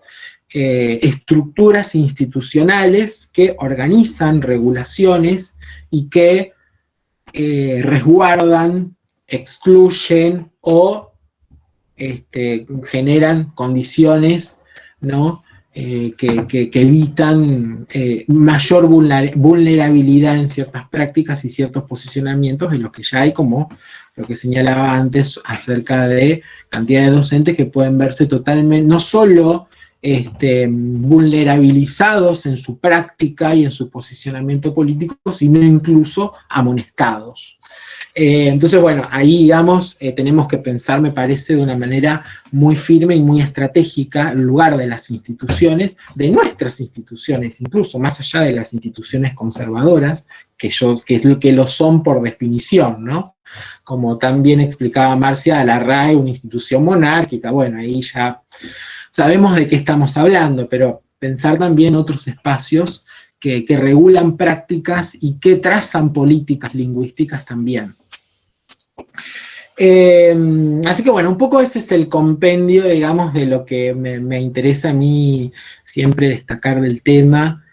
estructuras institucionales que organizan regulaciones y que resguardan, excluyen o generan condiciones, ¿no? Que evitan mayor vulnerabilidad en ciertas prácticas y ciertos posicionamientos de los que ya hay, como lo que señalaba antes acerca de cantidad de docentes que pueden verse totalmente, no solo vulnerabilizados en su práctica y en su posicionamiento político, sino incluso amonestados. Entonces, bueno, ahí, digamos, tenemos que pensar, me parece, de una manera muy firme y muy estratégica el lugar de las instituciones, de nuestras instituciones, incluso más allá de las instituciones conservadoras, que es lo que lo son por definición, ¿no? Como también explicaba Marcia, la RAE, una institución monárquica, bueno, ahí ya sabemos de qué estamos hablando, pero pensar también otros espacios que regulan prácticas y que trazan políticas lingüísticas también. Así que bueno, un poco ese es el compendio, digamos, de lo que me interesa a mí siempre destacar del tema.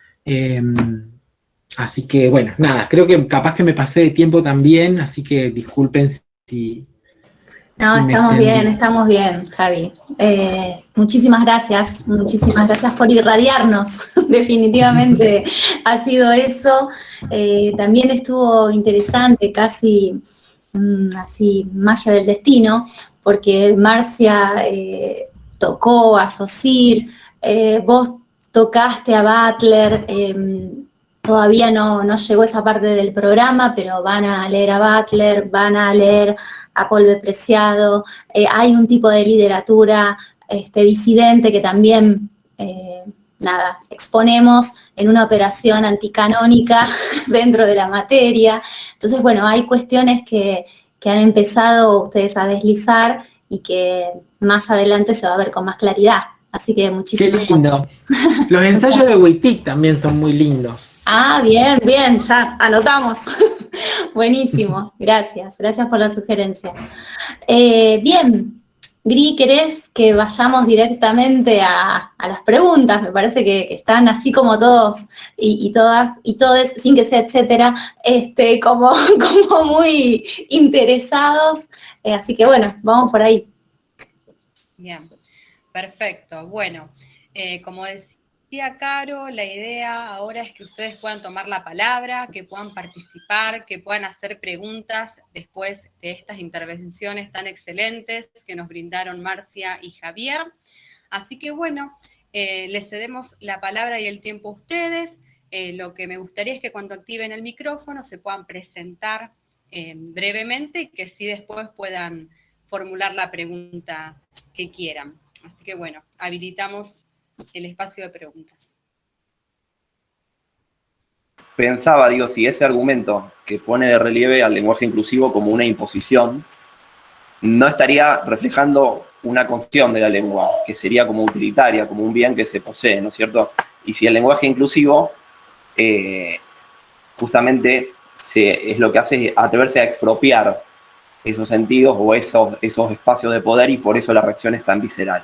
Así que bueno, nada, creo que capaz que me pasé de tiempo también, así que disculpen si... No, estamos bien, Javi. Muchísimas gracias por irradiarnos, definitivamente ha sido eso. También estuvo interesante, casi así, magia del destino, porque Marcia tocó a Saussure, vos tocaste a Butler, todavía no llegó esa parte del programa, pero van a leer a Butler, van a leer a Paul B. Preciado, hay un tipo de literatura disidente que también, exponemos en una operación anticanónica dentro de la materia. Entonces, bueno, hay cuestiones que han empezado ustedes a deslizar y que más adelante se va a ver con más claridad. Así que muchísimas Qué lindo. gracias. Los ensayos de Wittig también son muy lindos. Ah, bien, ya anotamos. Buenísimo, gracias por la sugerencia. Bien, Gri, ¿querés que vayamos directamente a las preguntas? Me parece que están así como todos y todas y todes, sin que sea etcétera, como muy interesados. Así que bueno, vamos por ahí. Bien, perfecto. Bueno, como decía Caro, la idea ahora es que ustedes puedan tomar la palabra, que puedan participar, que puedan hacer preguntas después de estas intervenciones tan excelentes que nos brindaron Marcia y Javier. Así que bueno, les cedemos la palabra y el tiempo a ustedes. Lo que me gustaría es que cuando activen el micrófono se puedan presentar brevemente y que sí después puedan formular la pregunta que quieran. Así que bueno, habilitamos el espacio de preguntas. Pensaba, si ese argumento que pone de relieve al lenguaje inclusivo como una imposición, no estaría reflejando una concepción de la lengua, que sería como utilitaria, como un bien que se posee, ¿no es cierto? Y si el lenguaje inclusivo justamente es lo que hace es atreverse a expropiar esos sentidos o esos espacios de poder, y por eso la reacción es tan visceral.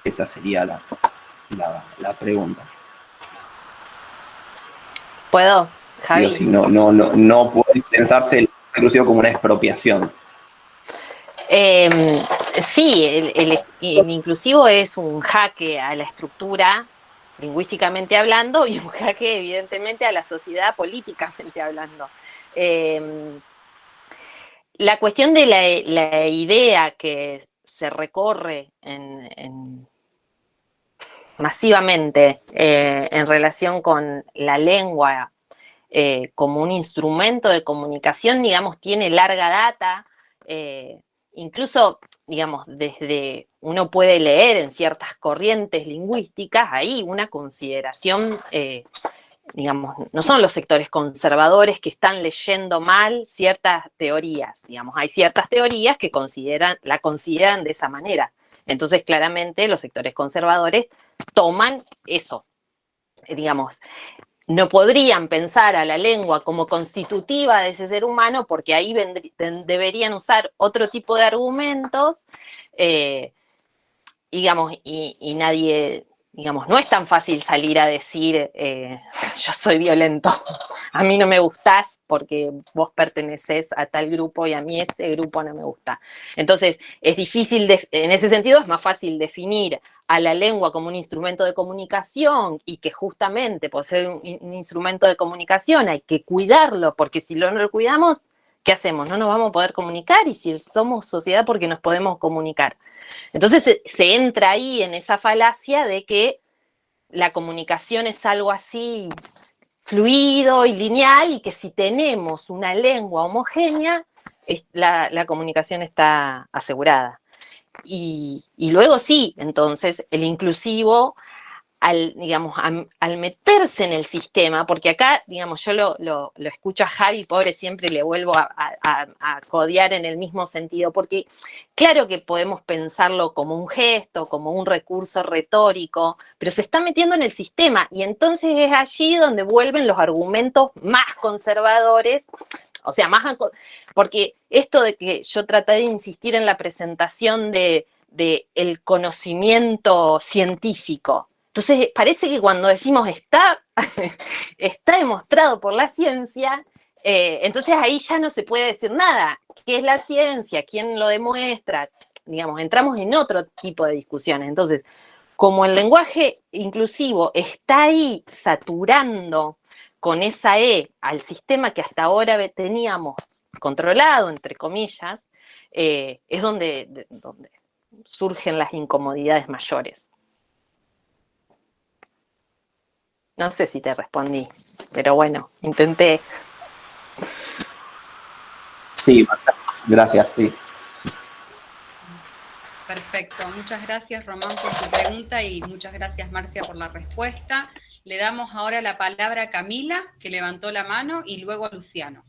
Esa sería la pregunta. ¿Puedo, Javi? Digo, si no puede pensarse el inclusivo como una expropiación. Sí, el inclusivo es un jaque a la estructura, lingüísticamente hablando, y un jaque, evidentemente, a la sociedad políticamente hablando. La cuestión de la idea que se recorre masivamente en relación con la lengua como un instrumento de comunicación, digamos, tiene larga data, incluso, digamos, desde uno puede leer en ciertas corrientes lingüísticas, hay una consideración, digamos, no son los sectores conservadores que están leyendo mal ciertas teorías, digamos, hay ciertas teorías que la consideran de esa manera. Entonces, claramente, los sectores conservadores toman eso, digamos, no podrían pensar a la lengua como constitutiva de ese ser humano porque ahí deberían usar otro tipo de argumentos, digamos, y nadie, digamos, no es tan fácil salir a decir yo soy violento, a mí no me gustás porque vos pertenecés a tal grupo y a mí ese grupo no me gusta. Entonces, es difícil, en ese sentido es más fácil definir a la lengua como un instrumento de comunicación y que justamente por ser un instrumento de comunicación hay que cuidarlo, porque si no lo cuidamos, ¿qué hacemos? No nos vamos a poder comunicar, y si somos sociedad, porque nos podemos comunicar. Entonces se entra ahí en esa falacia de que la comunicación es algo así fluido y lineal, y que si tenemos una lengua homogénea, la comunicación está asegurada. Y luego sí, entonces el inclusivo, digamos, al meterse en el sistema, porque acá, digamos, yo lo escucho a Javi, pobre, siempre le vuelvo a codear en el mismo sentido, porque claro que podemos pensarlo como un gesto, como un recurso retórico, pero se está metiendo en el sistema, y entonces es allí donde vuelven los argumentos más conservadores, o sea, porque esto de que yo traté de insistir en la presentación de el conocimiento científico. Entonces, parece que cuando decimos está demostrado por la ciencia, entonces ahí ya no se puede decir nada. ¿Qué es la ciencia? ¿Quién lo demuestra? Digamos, entramos en otro tipo de discusiones. Entonces, como el lenguaje inclusivo está ahí saturando con esa E al sistema que hasta ahora teníamos controlado, entre comillas, es donde surgen las incomodidades mayores. No sé si te respondí, pero bueno, intenté. Sí, gracias, sí. Perfecto, muchas gracias Román por tu pregunta y muchas gracias Marcia por la respuesta. Le damos ahora la palabra a Camila, que levantó la mano, y luego a Luciano.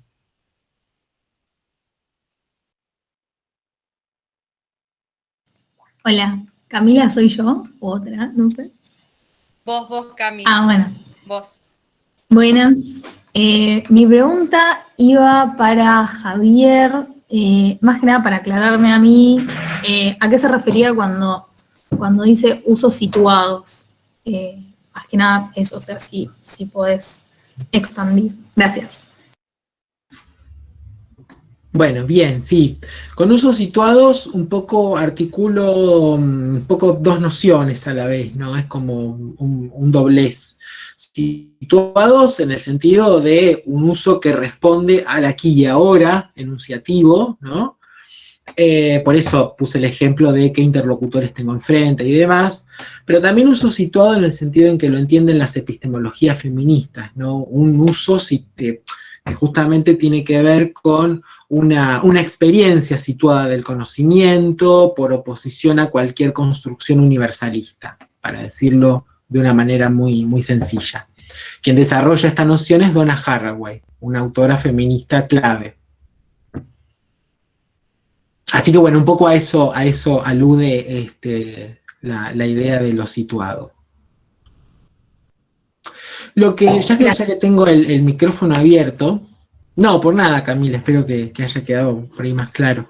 Hola, Camila, ¿soy yo? ¿Otra? No sé. Vos, Camila. Ah, bueno. Vos. Buenas. Mi pregunta iba para Javier, más que nada para aclararme a mí, ¿a qué se refería cuando dice usos situados? Más que nada eso, o sea, si podés expandir. Gracias. Bueno, bien, sí. Con usos situados un poco articulo un poco dos nociones a la vez, ¿no? Es como un doblez. Situados en el sentido de un uso que responde al aquí y ahora, enunciativo, ¿no? Por eso puse el ejemplo de qué interlocutores tengo enfrente y demás, pero también uso situado en el sentido en que lo entienden las epistemologías feministas, ¿no? Un uso que justamente tiene que ver con una experiencia situada del conocimiento por oposición a cualquier construcción universalista, para decirlo de una manera muy, muy sencilla. Quien desarrolla esta noción es Donna Haraway, una autora feminista clave. Así que bueno, un poco a eso alude la idea de lo situado. Ya que tengo el micrófono abierto, no, por nada, Camila, espero que haya quedado por ahí más claro.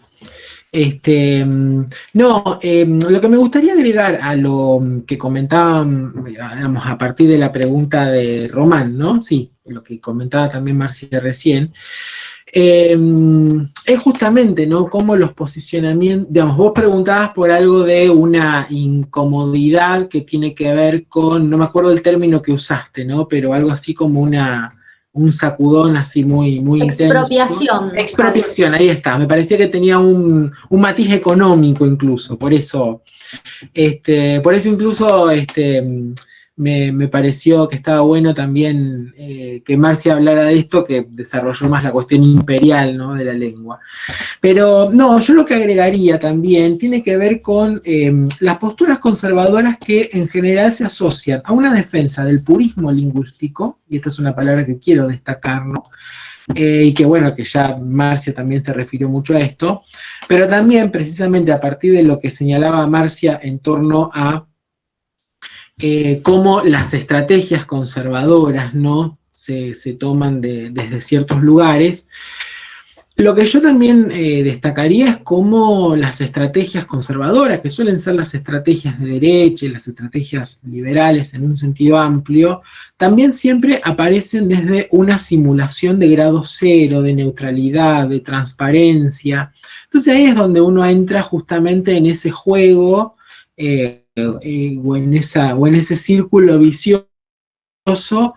No, lo que me gustaría agregar a lo que comentaban, digamos, a partir de la pregunta de Román, ¿no? Sí, lo que comentaba también Marcia recién, es justamente, ¿no? Cómo los posicionamientos, digamos, vos preguntabas por algo de una incomodidad que tiene que ver con, no me acuerdo el término que usaste, ¿no? Pero algo así como un sacudón así muy, muy intenso. Expropiación. Expropiación, ahí está. Me parecía que tenía un matiz económico incluso, por eso incluso me pareció que estaba bueno también que Marcia hablara de esto, que desarrolló más la cuestión imperial, ¿no? De la lengua. Pero no, yo lo que agregaría también tiene que ver con las posturas conservadoras que en general se asocian a una defensa del purismo lingüístico, y esta es una palabra que quiero destacar, ¿no? Y que bueno, que ya Marcia también se refirió mucho a esto, pero también precisamente a partir de lo que señalaba Marcia en torno a cómo las estrategias conservadoras, ¿no? se toman desde ciertos lugares. Lo que yo también destacaría es cómo las estrategias conservadoras, que suelen ser las estrategias de derecha y las estrategias liberales en un sentido amplio, también siempre aparecen desde una simulación de grado cero, de neutralidad, de transparencia. Entonces ahí es donde uno entra justamente en ese juego o en ese círculo vicioso,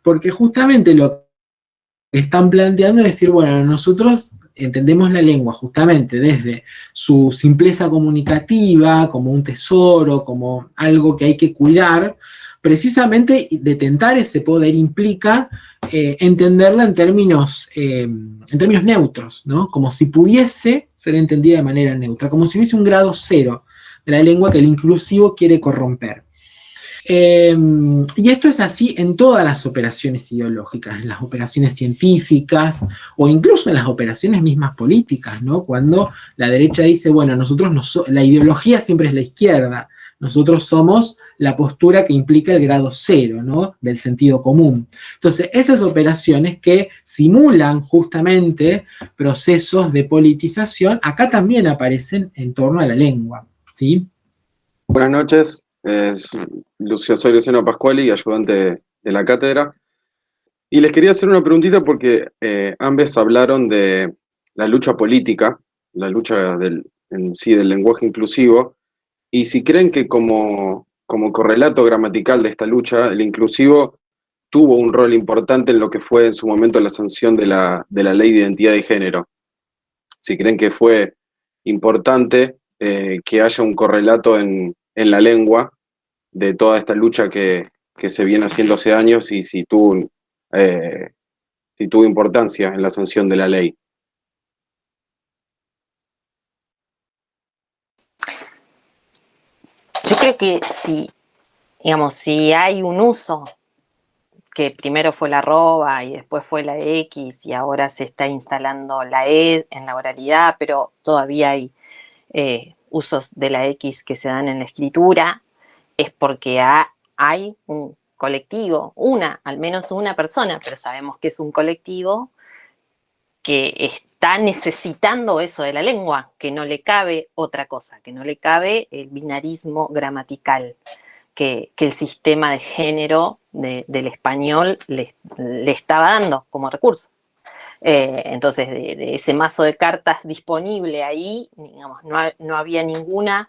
porque justamente lo que están planteando es decir, bueno, nosotros entendemos la lengua justamente desde su simpleza comunicativa, como un tesoro, como algo que hay que cuidar, precisamente detentar ese poder implica entenderla en términos neutros, ¿no? Como si pudiese ser entendida de manera neutra, como si hubiese un grado cero de la lengua que el inclusivo quiere corromper. Y esto es así en todas las operaciones ideológicas, en las operaciones científicas o incluso en las operaciones mismas políticas, ¿no? Cuando la derecha dice, bueno, la ideología siempre es la izquierda, nosotros somos la postura que implica el grado cero, ¿no? Del sentido común. Entonces, esas operaciones que simulan justamente procesos de politización, acá también aparecen en torno a la lengua, ¿sí? Buenas noches, soy Luciano Pascuali, ayudante de la cátedra. Y les quería hacer una preguntita porque ambos hablaron de la lucha política, la lucha en sí del lenguaje inclusivo, y si creen que como correlato gramatical de esta lucha, el inclusivo tuvo un rol importante en lo que fue en su momento la sanción de la Ley de Identidad de Género. Si creen que fue importante que haya un correlato en la lengua de toda esta lucha que se viene haciendo hace años y si tuvo importancia en la sanción de la ley. Yo creo que si hay un uso, que primero fue la arroba y después fue la X y ahora se está instalando la E en la oralidad, pero todavía hay usos de la X que se dan en la escritura, es porque hay un colectivo, al menos una persona, pero sabemos que es un colectivo que está necesitando eso de la lengua, que no le cabe otra cosa, que no le cabe el binarismo gramatical que el sistema de género del español le estaba dando como recurso. Entonces, de ese mazo de cartas disponible ahí, digamos, no había ninguna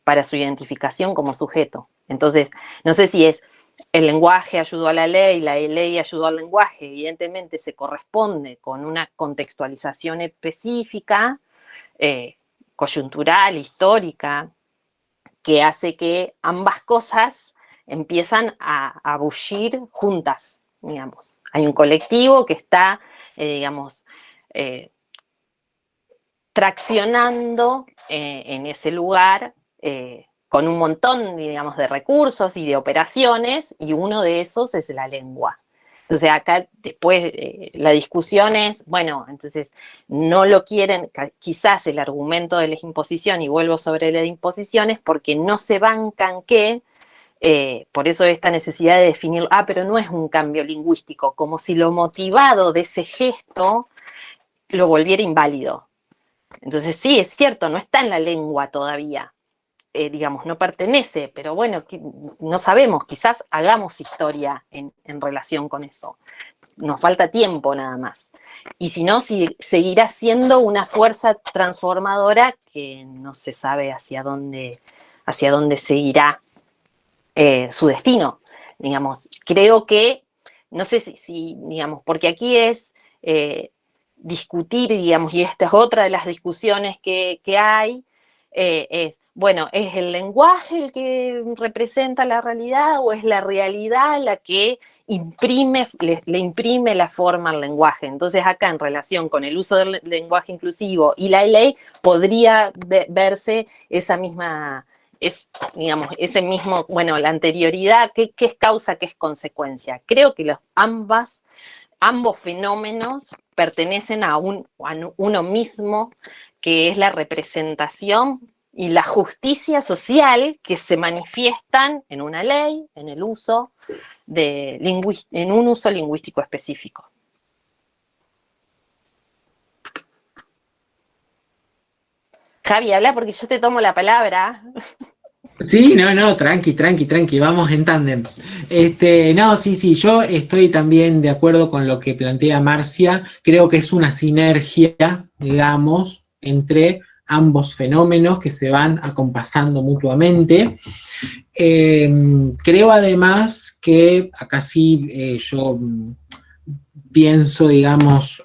para su identificación como sujeto. Entonces, no sé si es el lenguaje ayudó a la ley ayudó al lenguaje, evidentemente se corresponde con una contextualización específica, coyuntural, histórica, que hace que ambas cosas empiezan a bullir juntas, digamos. Hay un colectivo que está, traccionando en ese lugar con un montón, digamos, de recursos y de operaciones, y uno de esos es la lengua. Entonces acá después la discusión es, bueno, entonces no lo quieren, quizás el argumento de la imposición, y vuelvo sobre la imposición, es porque no se bancan que, por eso esta necesidad de definir, pero no es un cambio lingüístico, como si lo motivado de ese gesto lo volviera inválido. Entonces sí, es cierto, no está en la lengua todavía, digamos, no pertenece, pero bueno, no sabemos, quizás hagamos historia en relación con eso. Nos falta tiempo nada más. Y si no, seguirá siendo una fuerza transformadora que no se sabe hacia dónde seguirá su destino. Digamos, creo que, no sé si digamos, porque aquí es discutir, digamos, y esta es otra de las discusiones que hay, es, bueno, ¿es el lenguaje el que representa la realidad o es la realidad la que le imprime la forma al lenguaje? Entonces acá en relación con el uso del lenguaje inclusivo y la ley podría verse esa misma, digamos, ese mismo, bueno, la anterioridad, ¿qué es causa, qué es consecuencia? Creo que ambos fenómenos pertenecen a uno mismo, que es la representación y la justicia social que se manifiestan en una ley, en el uso en un uso lingüístico específico. Javi, habla porque yo te tomo la palabra. Sí, no, tranqui, vamos en tándem. No, sí, yo estoy también de acuerdo con lo que plantea Marcia, creo que es una sinergia, digamos, entre ambos fenómenos que se van acompasando mutuamente. Creo además que acá sí yo pienso, digamos,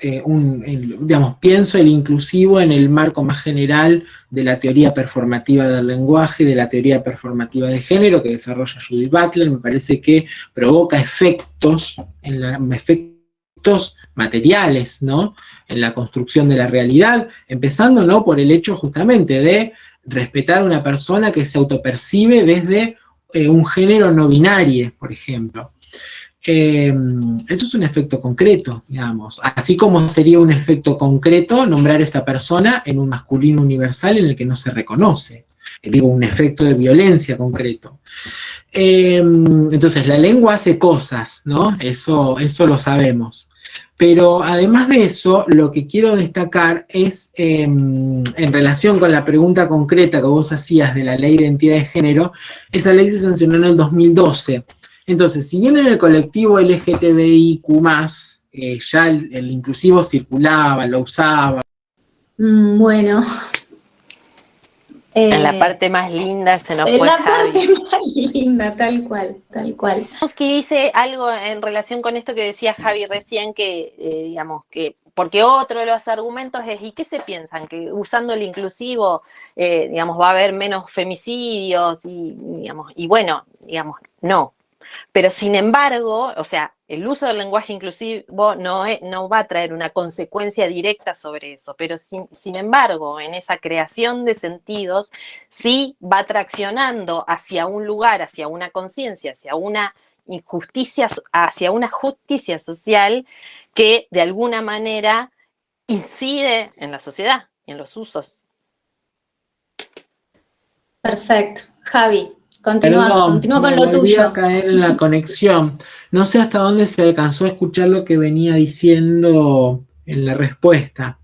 pienso el inclusivo en el marco más general de la teoría performativa del lenguaje, de la teoría performativa de género que desarrolla Judith Butler. Me parece que provoca efectos materiales, ¿no?, en la construcción de la realidad, empezando, ¿no?, por el hecho justamente de respetar a una persona que se autopercibe desde un género no binario, por ejemplo. Eso es un efecto concreto, digamos, así como sería un efecto concreto nombrar a esa persona en un masculino universal en el que no se reconoce, digo, un efecto de violencia concreto. Entonces, la lengua hace cosas, ¿no? Eso lo sabemos. Pero además de eso, lo que quiero destacar es, en relación con la pregunta concreta que vos hacías de la ley de identidad de género, esa ley se sancionó en el 2012. Entonces, si bien en el colectivo LGTBIQ+, ya el inclusivo circulaba, lo usaba. Bueno. En la parte más linda se nos fue Javi. En la parte más linda, tal cual. Que dice algo en relación con esto que decía Javi recién, que digamos que, porque otro de los argumentos es, ¿y qué se piensan? Que usando el inclusivo, digamos, va a haber menos femicidios, y bueno, digamos, no. Pero sin embargo, o sea, el uso del lenguaje inclusivo no va a traer una consecuencia directa sobre eso, pero sin embargo, en esa creación de sentidos, sí va traccionando hacia un lugar, hacia una conciencia, hacia una injusticia, hacia una justicia social que de alguna manera incide en la sociedad, en los usos. Perfecto. Javi. Continúa con lo tuyo. Volví a caer en la conexión. No sé hasta dónde se alcanzó a escuchar lo que venía diciendo en la respuesta.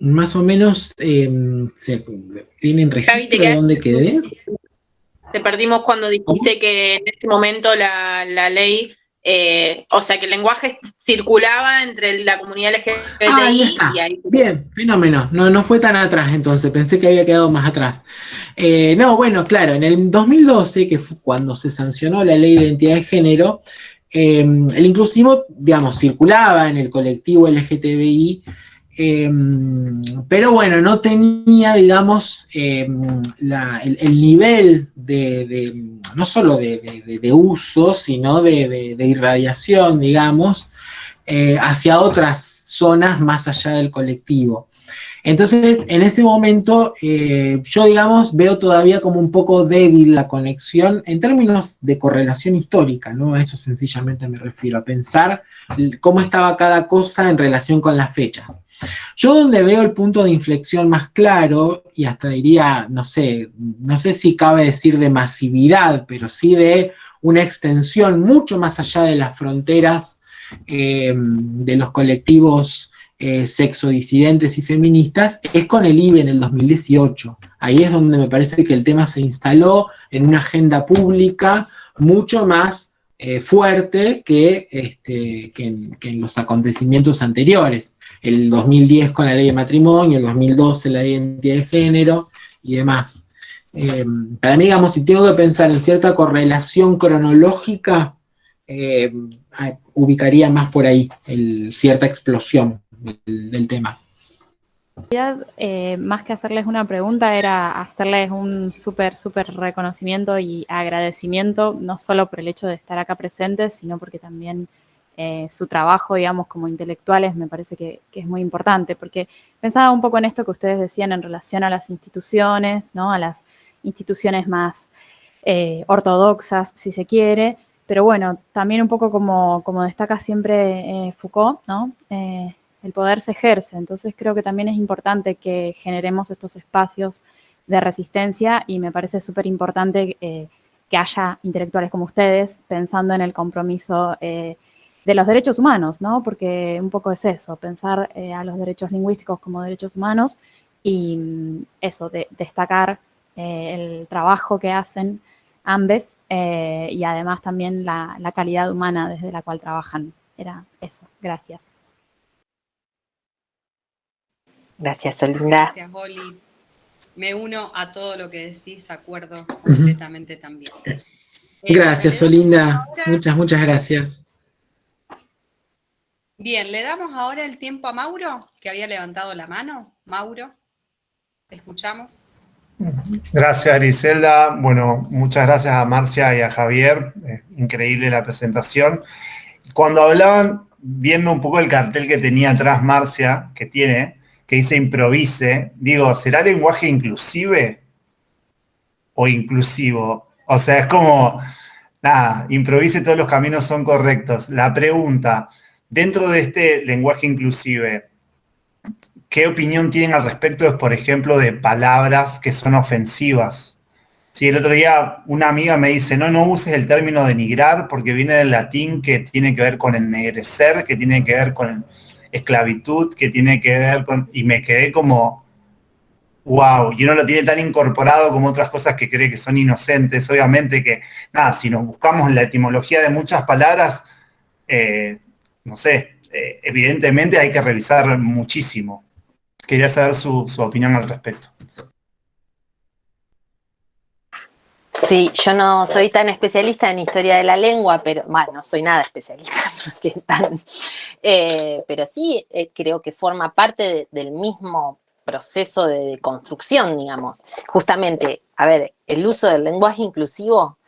Más o menos, ¿tienen registro de dónde quedé? Te perdimos cuando dijiste que en este momento la ley, o sea, que el lenguaje circulaba entre la comunidad LGBTI. Ahí está. Bien, fenómeno. No fue tan atrás entonces, pensé que había quedado más atrás. No, bueno, claro, en el 2012, que fue cuando se sancionó la ley de identidad de género, el inclusivo, digamos, circulaba en el colectivo LGTBI, pero bueno, no tenía, digamos, el nivel no solo de uso, sino de irradiación, digamos, hacia otras zonas más allá del colectivo. Entonces, en ese momento, yo, digamos, veo todavía como un poco débil la conexión en términos de correlación histórica, ¿no? A eso sencillamente me refiero, a pensar cómo estaba cada cosa en relación con las fechas. Yo donde veo el punto de inflexión más claro, y hasta diría, no sé si cabe decir de masividad, pero sí de una extensión mucho más allá de las fronteras de los colectivos sexodisidentes y feministas es con el IBE en el 2018. Ahí es donde me parece que el tema se instaló en una agenda pública mucho más fuerte que en los acontecimientos anteriores. El 2010 con la ley de matrimonio, el 2012 la ley de identidad de género y demás. Para mí, digamos, si tengo que pensar en cierta correlación cronológica, ubicaría más por ahí cierta explosión del tema. Más que hacerles una pregunta, era hacerles un súper reconocimiento y agradecimiento, no solo por el hecho de estar acá presentes, sino porque también su trabajo, digamos, como intelectuales, me parece que es muy importante, porque pensaba un poco en esto que ustedes decían en relación a las instituciones, ¿no? A las instituciones más ortodoxas, si se quiere, pero bueno, también un poco como destaca siempre Foucault, ¿no? El poder se ejerce, entonces creo que también es importante que generemos estos espacios de resistencia y me parece súper importante que haya intelectuales como ustedes pensando en el compromiso de los derechos humanos, ¿no? Porque un poco es eso, pensar a los derechos lingüísticos como derechos humanos y eso, destacar el trabajo que hacen ambos y además también la calidad humana desde la cual trabajan. Era eso, gracias. Gracias, Olinda. Gracias, Oli. Me uno a todo lo que decís, acuerdo completamente también. Gracias, Olinda. Muchas gracias. Bien, le damos ahora el tiempo a Mauro, que había levantado la mano. Mauro, te escuchamos. Gracias, Griselda. Bueno, muchas gracias a Marcia y a Javier. Increíble la presentación. Cuando hablaban, viendo un poco el cartel que tenía atrás Marcia, que dice improvise, digo, ¿será lenguaje inclusive o inclusivo? O sea, es como, nada, improvise, todos los caminos son correctos. La pregunta, dentro de este lenguaje inclusive, ¿qué opinión tienen al respecto, por ejemplo, de palabras que son ofensivas? Sí, el otro día una amiga me dice, no uses el término denigrar porque viene del latín que tiene que ver con ennegrecer, que tiene que ver con esclavitud, que tiene que ver con... Y me quedé como, wow, y uno lo tiene tan incorporado como otras cosas que cree que son inocentes. Obviamente que, nada, si nos buscamos la etimología de muchas palabras, no sé, evidentemente hay que revisar muchísimo. Quería saber su opinión al respecto. Sí, yo no soy tan especialista en historia de la lengua, pero bueno, no soy nada especialista, pero sí creo que forma parte del mismo proceso de construcción, digamos. Justamente, a ver, el uso del lenguaje inclusivo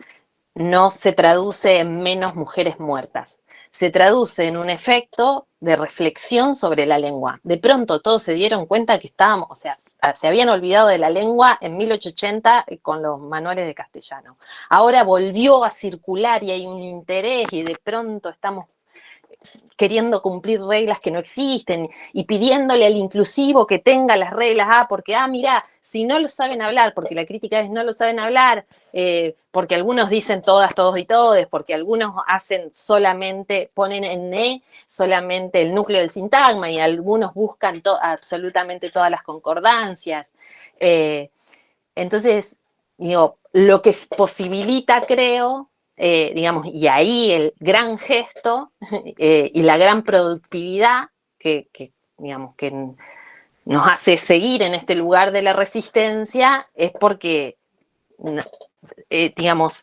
no se traduce en menos mujeres muertas, se traduce en un efecto de reflexión sobre la lengua. De pronto todos se dieron cuenta que estábamos, o sea, se habían olvidado de la lengua en 1880 con los manuales de castellano. Ahora volvió a circular y hay un interés y de pronto estamos queriendo cumplir reglas que no existen y pidiéndole al inclusivo que tenga las reglas, porque, mira, si no lo saben hablar, porque la crítica es no lo saben hablar, porque algunos dicen todas, todos y todes, porque algunos hacen solamente, ponen en solamente el núcleo del sintagma y algunos buscan absolutamente todas las concordancias. Entonces, digo, lo que posibilita, creo, digamos, y ahí el gran gesto y la gran productividad que digamos, que nos hace seguir en este lugar de la resistencia es porque, digamos,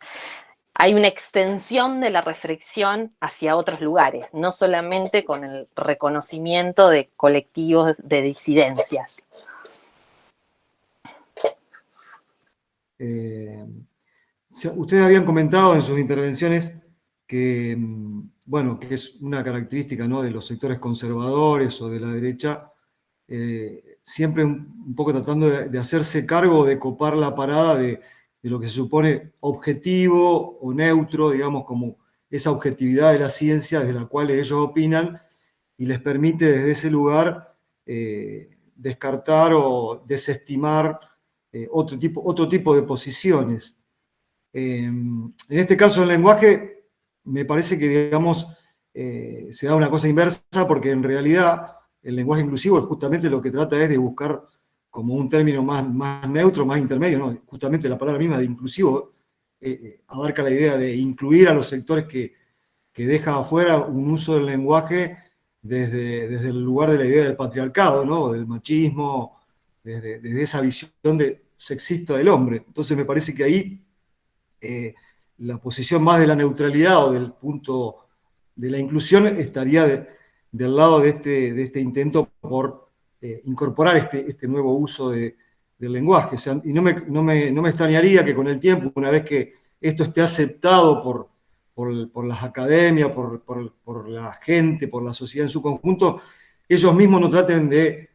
hay una extensión de la reflexión hacia otros lugares, no solamente con el reconocimiento de colectivos de disidencias. Ustedes habían comentado en sus intervenciones que, bueno, que es una característica, ¿no?, de los sectores conservadores o de la derecha, siempre un poco tratando de hacerse cargo de copar la parada de lo que se supone objetivo o neutro, digamos, como esa objetividad de la ciencia desde la cual ellos opinan y les permite desde ese lugar descartar o desestimar otro tipo de posiciones. En este caso, el lenguaje, me parece que, digamos, se da una cosa inversa, porque en realidad el lenguaje inclusivo es justamente lo que trata es de buscar como un término más neutro, más intermedio, ¿no? Justamente la palabra misma de inclusivo abarca la idea de incluir a los sectores que deja afuera un uso del lenguaje desde el lugar de la idea del patriarcado, ¿no? Del machismo, desde esa visión sexista del hombre. Entonces me parece que ahí la posición más de la neutralidad o del punto de la inclusión estaría del lado de este intento por incorporar este nuevo uso del lenguaje. O sea, y no me extrañaría que con el tiempo, una vez que esto esté aceptado por las academias, por la gente, por la sociedad en su conjunto, ellos mismos no traten de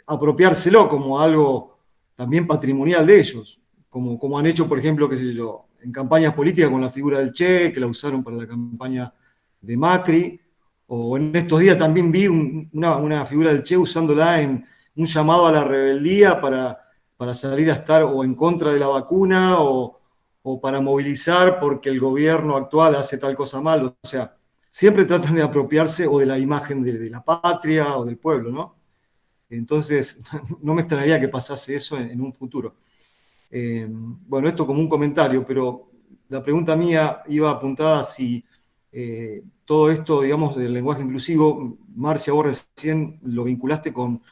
apropiárselo como algo también patrimonial de ellos, como han hecho, por ejemplo, qué sé yo, en campañas políticas con la figura del Che, que la usaron para la campaña de Macri, o en estos días también vi una figura del Che usándola en un llamado a la rebeldía para salir a estar o en contra de la vacuna o para movilizar porque el gobierno actual hace tal cosa mal. O sea, siempre tratan de apropiarse o de la imagen de la patria o del pueblo, ¿no? Entonces, no me extrañaría que pasase eso en un futuro. Bueno, esto como un comentario, pero la pregunta mía iba apuntada a si todo esto, digamos, del lenguaje inclusivo, Marcia, vos recién lo vinculaste con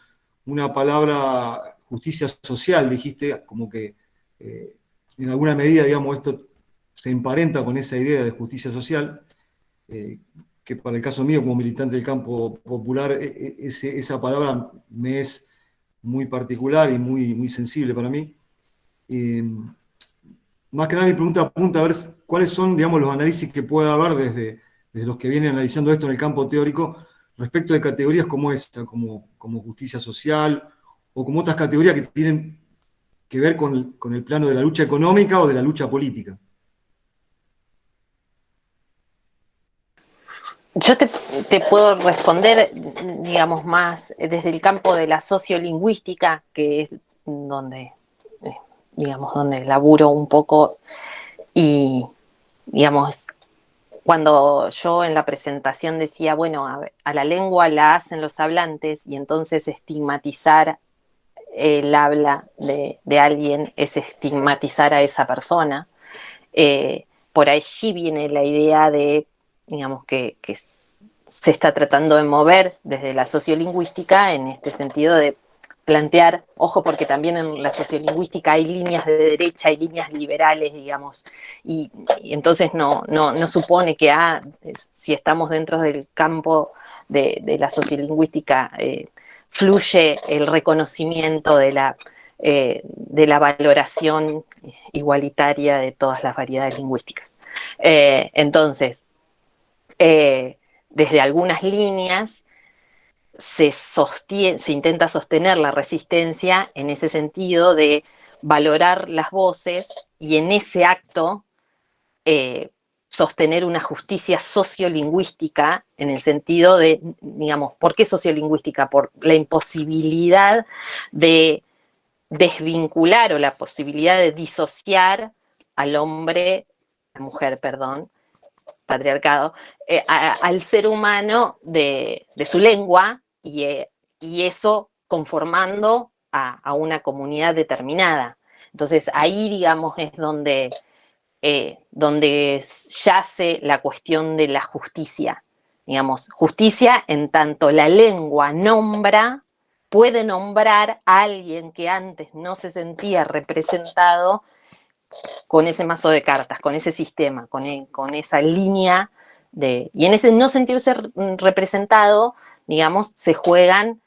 una palabra justicia social, dijiste, como que en alguna medida, digamos, esto se emparenta con esa idea de justicia social, que para el caso mío, como militante del campo popular, esa palabra me es muy particular y muy sensible para mí. Más que nada mi pregunta apunta a ver cuáles son, digamos, los análisis que pueda haber desde los que vienen analizando esto en el campo teórico respecto de categorías como esta, como justicia social, o como otras categorías que tienen que ver con el plano de la lucha económica o de la lucha política. Yo te puedo responder, digamos, más desde el campo de la sociolingüística, que es donde, digamos, donde laburo un poco y, digamos, cuando yo en la presentación decía, bueno, a la lengua la hacen los hablantes y entonces estigmatizar el habla de alguien es estigmatizar a esa persona. Por allí viene la idea de, digamos, que se está tratando de mover desde la sociolingüística en este sentido de plantear, ojo, porque también en la sociolingüística hay líneas de derecha, hay líneas liberales, digamos, y entonces no supone que si estamos dentro del campo de la sociolingüística, fluye el reconocimiento de la valoración igualitaria de todas las variedades lingüísticas. Entonces, desde algunas líneas se intenta sostener la resistencia en ese sentido de valorar las voces y en ese acto sostener una justicia sociolingüística en el sentido de, digamos, ¿por qué sociolingüística? Por la imposibilidad de desvincular o la posibilidad de disociar al hombre, la mujer, perdón, patriarcado, al ser humano de su lengua y eso conformando a una comunidad determinada. Entonces ahí, digamos, es donde yace la cuestión de la justicia. Digamos, justicia en tanto la lengua puede nombrar a alguien que antes no se sentía representado con ese mazo de cartas, con ese sistema, con esa línea y en ese no sentirse representado, digamos, se juegan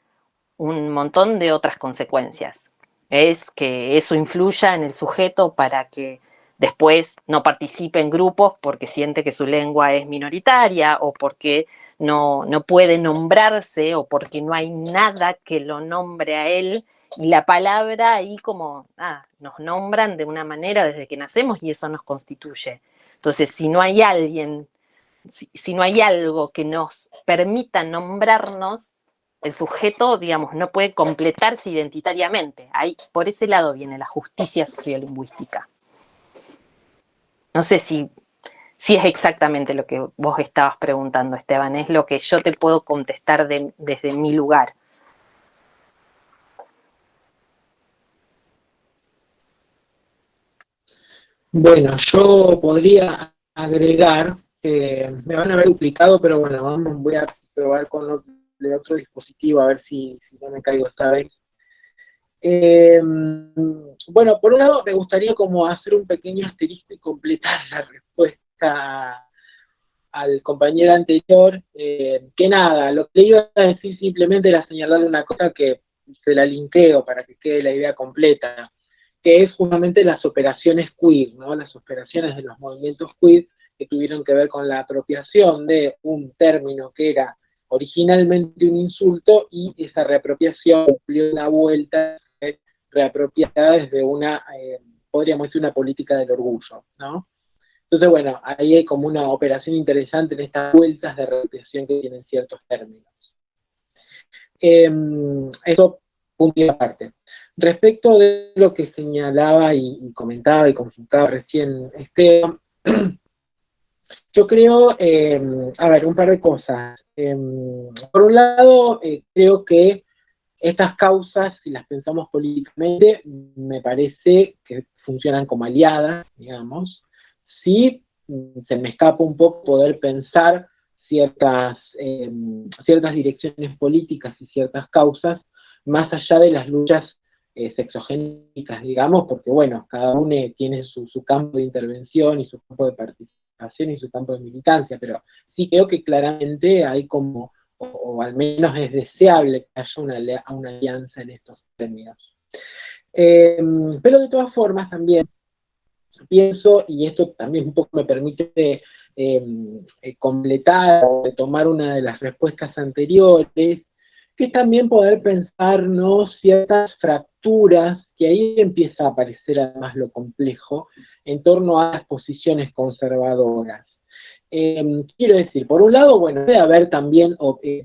un montón de otras consecuencias. Es que eso influya en el sujeto para que después no participe en grupos porque siente que su lengua es minoritaria o porque no puede nombrarse o porque no hay nada que lo nombre a él. Y la palabra ahí como, nos nombran de una manera desde que nacemos y eso nos constituye. Entonces, si no hay alguien, si no hay algo que nos permita nombrarnos, el sujeto, digamos, no puede completarse identitariamente. Ahí, por ese lado viene la justicia sociolingüística. No sé si sí es exactamente lo que vos estabas preguntando, Esteban, es lo que yo te puedo contestar desde mi lugar. Bueno, yo podría agregar, me van a haber duplicado, pero bueno, voy a probar con otro dispositivo a ver si no me caigo esta vez. Bueno, por un lado me gustaría como hacer un pequeño asterisco y completar la respuesta al compañero anterior, que nada, lo que le iba a decir simplemente era señalarle una cosa que se la linkeo para que quede la idea completa, que es justamente las operaciones queer, ¿no? Las operaciones de los movimientos queer que tuvieron que ver con la apropiación de un término que era originalmente un insulto y esa reapropiación cumplió una vuelta reapropiada desde una, podríamos decir, una política del orgullo, ¿no? Entonces, bueno, ahí hay como una operación interesante en estas vueltas de reapropiación que tienen ciertos términos. Eso, punto y aparte. Respecto de lo que señalaba y comentaba y consultaba recién Esteban, yo creo, a ver, un par de cosas. Por un lado, creo que estas causas, si las pensamos políticamente, me parece que funcionan como aliadas, digamos. Sí, se me escapa un poco poder pensar ciertas direcciones políticas y ciertas causas más allá de las luchas sexogénicas, digamos, porque bueno, cada uno tiene su campo de intervención y su campo de participación y su campo de militancia, pero sí creo que claramente hay como, o al menos es deseable que haya una alianza en estos términos. Pero de todas formas también pienso, y esto también un poco me permite completar o tomar una de las respuestas anteriores, que también poder pensarnos ciertas fracturas, que ahí empieza a aparecer además lo complejo, en torno a las posiciones conservadoras. Quiero decir, por un lado, bueno, debe haber también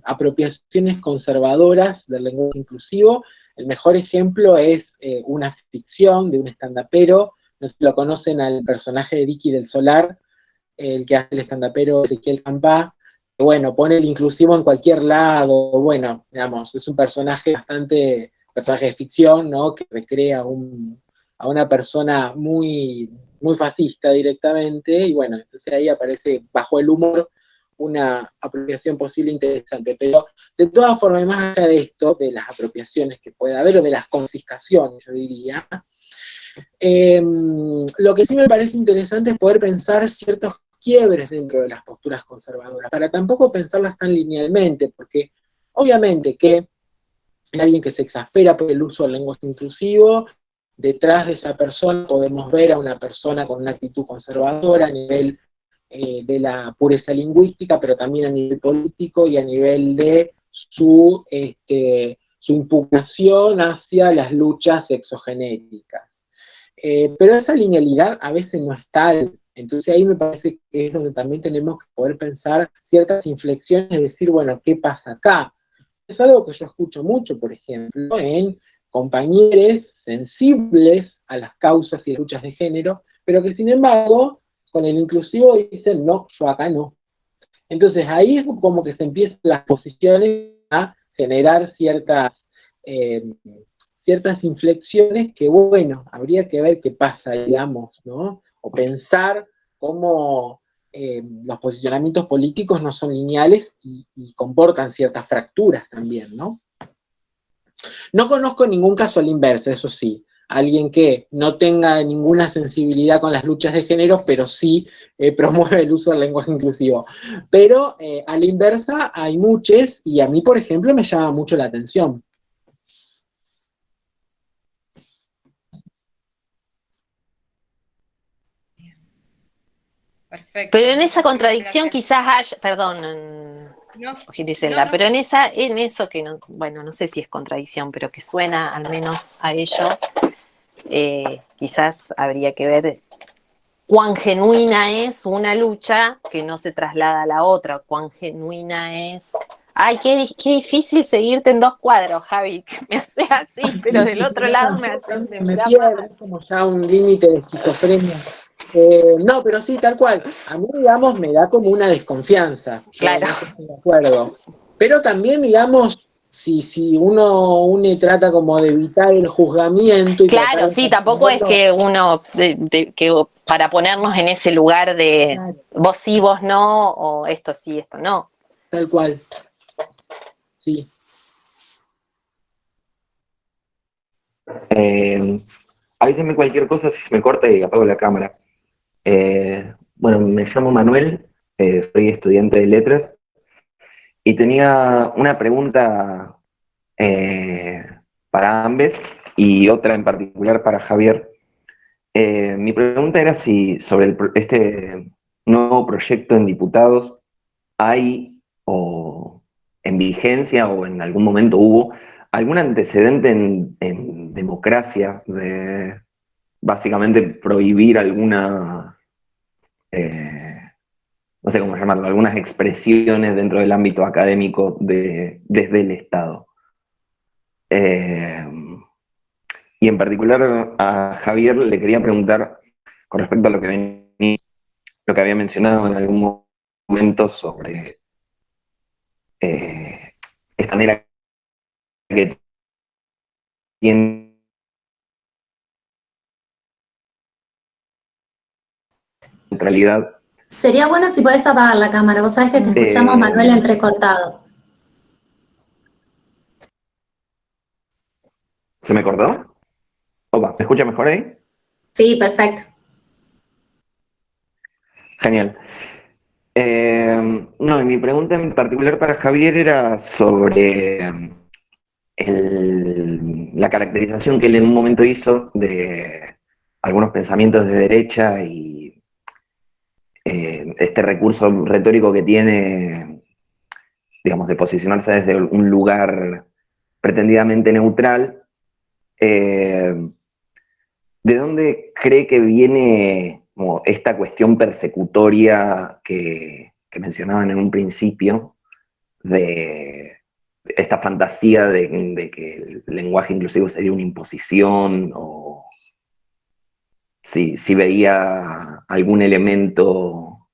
apropiaciones conservadoras del lenguaje inclusivo. El mejor ejemplo es una ficción de un estandapero, no sé si lo conocen al personaje de Vicky del Solar, el que hace el estandapero Ezequiel Campá, que bueno, pone el inclusivo en cualquier lado, bueno, digamos, es un personaje personaje de ficción, ¿no? Que recrea a una persona muy, muy fascista directamente, y bueno, entonces ahí aparece bajo el humor una apropiación posible interesante, pero de todas formas, más allá de esto, de las apropiaciones que puede haber, o de las confiscaciones, yo diría, lo que sí me parece interesante es poder pensar ciertos quiebres dentro de las posturas conservadoras, para tampoco pensarlas tan linealmente, porque obviamente que hay alguien que se exaspera por el uso del lenguaje inclusivo, detrás de esa persona podemos ver a una persona con una actitud conservadora a nivel de la pureza lingüística, pero también a nivel político y a nivel de su impugnación hacia las luchas sexogenéticas. Pero esa linealidad a veces no es tal, entonces ahí me parece que es donde también tenemos que poder pensar ciertas inflexiones, es decir, bueno, ¿qué pasa acá? Es algo que yo escucho mucho, por ejemplo, en compañeros sensibles a las causas y luchas de género, pero que sin embargo, con el inclusivo dicen, no, yo acá no. Entonces ahí es como que se empiezan las posiciones a generar ciertas inflexiones que, bueno, habría que ver qué pasa, digamos, ¿no? O pensar cómo los posicionamientos políticos no son lineales y comportan ciertas fracturas también, ¿no? No conozco ningún caso a la inversa, eso sí, alguien que no tenga ninguna sensibilidad con las luchas de género, pero sí promueve el uso del lenguaje inclusivo. Pero a la inversa hay muchos, y a mí, por ejemplo, me llama mucho la atención. Perfecto. Pero en esa contradicción quizás haya, perdón, Gisela, pero en eso que no, bueno, no sé si es contradicción, pero que suena al menos a ello, quizás habría que ver cuán genuina es una lucha que no se traslada a la otra, cuán genuina es. Ay, qué difícil seguirte en 2 cuadros, Javi, me hace así, pero del otro lado me hace... Me pierde como ya un límite de esquizofrenia. No, pero sí, tal cual. A mí, digamos, me da como una desconfianza. Yo Claro. en eso estoy de acuerdo. Pero también, digamos, si uno trata como de evitar el juzgamiento y tratar Claro, de sí, tampoco es entenderlo, que uno, que para ponernos en ese lugar de claro, vos sí, vos no, o esto sí, esto no. tal cual. Sí. Avísenme cualquier cosa si se me corta y apago la cámara. Bueno, me llamo Manuel, soy estudiante de letras y tenía una pregunta eh, para ambos y otra en particular para Javier. Mi pregunta era si sobre este nuevo proyecto en diputados hay o en vigencia o en algún momento hubo algún antecedente en democracia de básicamente prohibir alguna, no sé cómo llamarlo, algunas expresiones dentro del ámbito académico desde el Estado. Eh, y en particular a Javier le quería preguntar con respecto a lo que había mencionado en algún momento sobre esta manera que tiene neutralidad. Sería bueno si podés apagar la cámara. Vos sabés que te escuchamos, Manuel, Eh, entrecortado. ¿Se me cortó? Opa, ¿me escucha mejor ahí? Sí, perfecto. Genial. No, y mi pregunta en particular para Javier era sobre la caracterización que él en un momento hizo de algunos pensamientos de derecha y este recurso retórico que tiene, digamos, de posicionarse desde un lugar pretendidamente neutral. ¿De dónde cree que viene como esta cuestión persecutoria que mencionaban en un principio, de esta fantasía de que el lenguaje inclusivo sería una imposición, o si veía algún elemento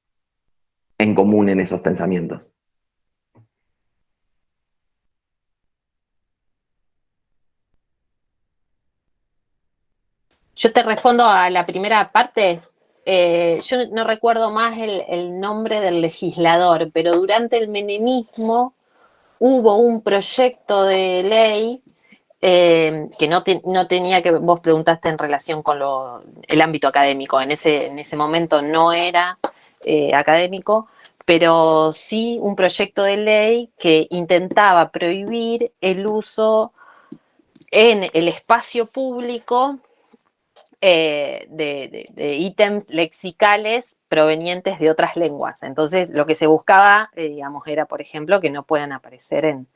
en común en esos pensamientos? Yo te respondo a la primera parte. Yo no recuerdo más el nombre del legislador, pero durante el menemismo hubo un proyecto de ley que no tenía que, vos preguntaste en relación con el ámbito académico, en ese momento no era académico, pero sí un proyecto de ley que intentaba prohibir el uso en el espacio público de ítems lexicales provenientes de otras lenguas. Entonces, lo que se buscaba, digamos, era, por ejemplo, que no puedan aparecer en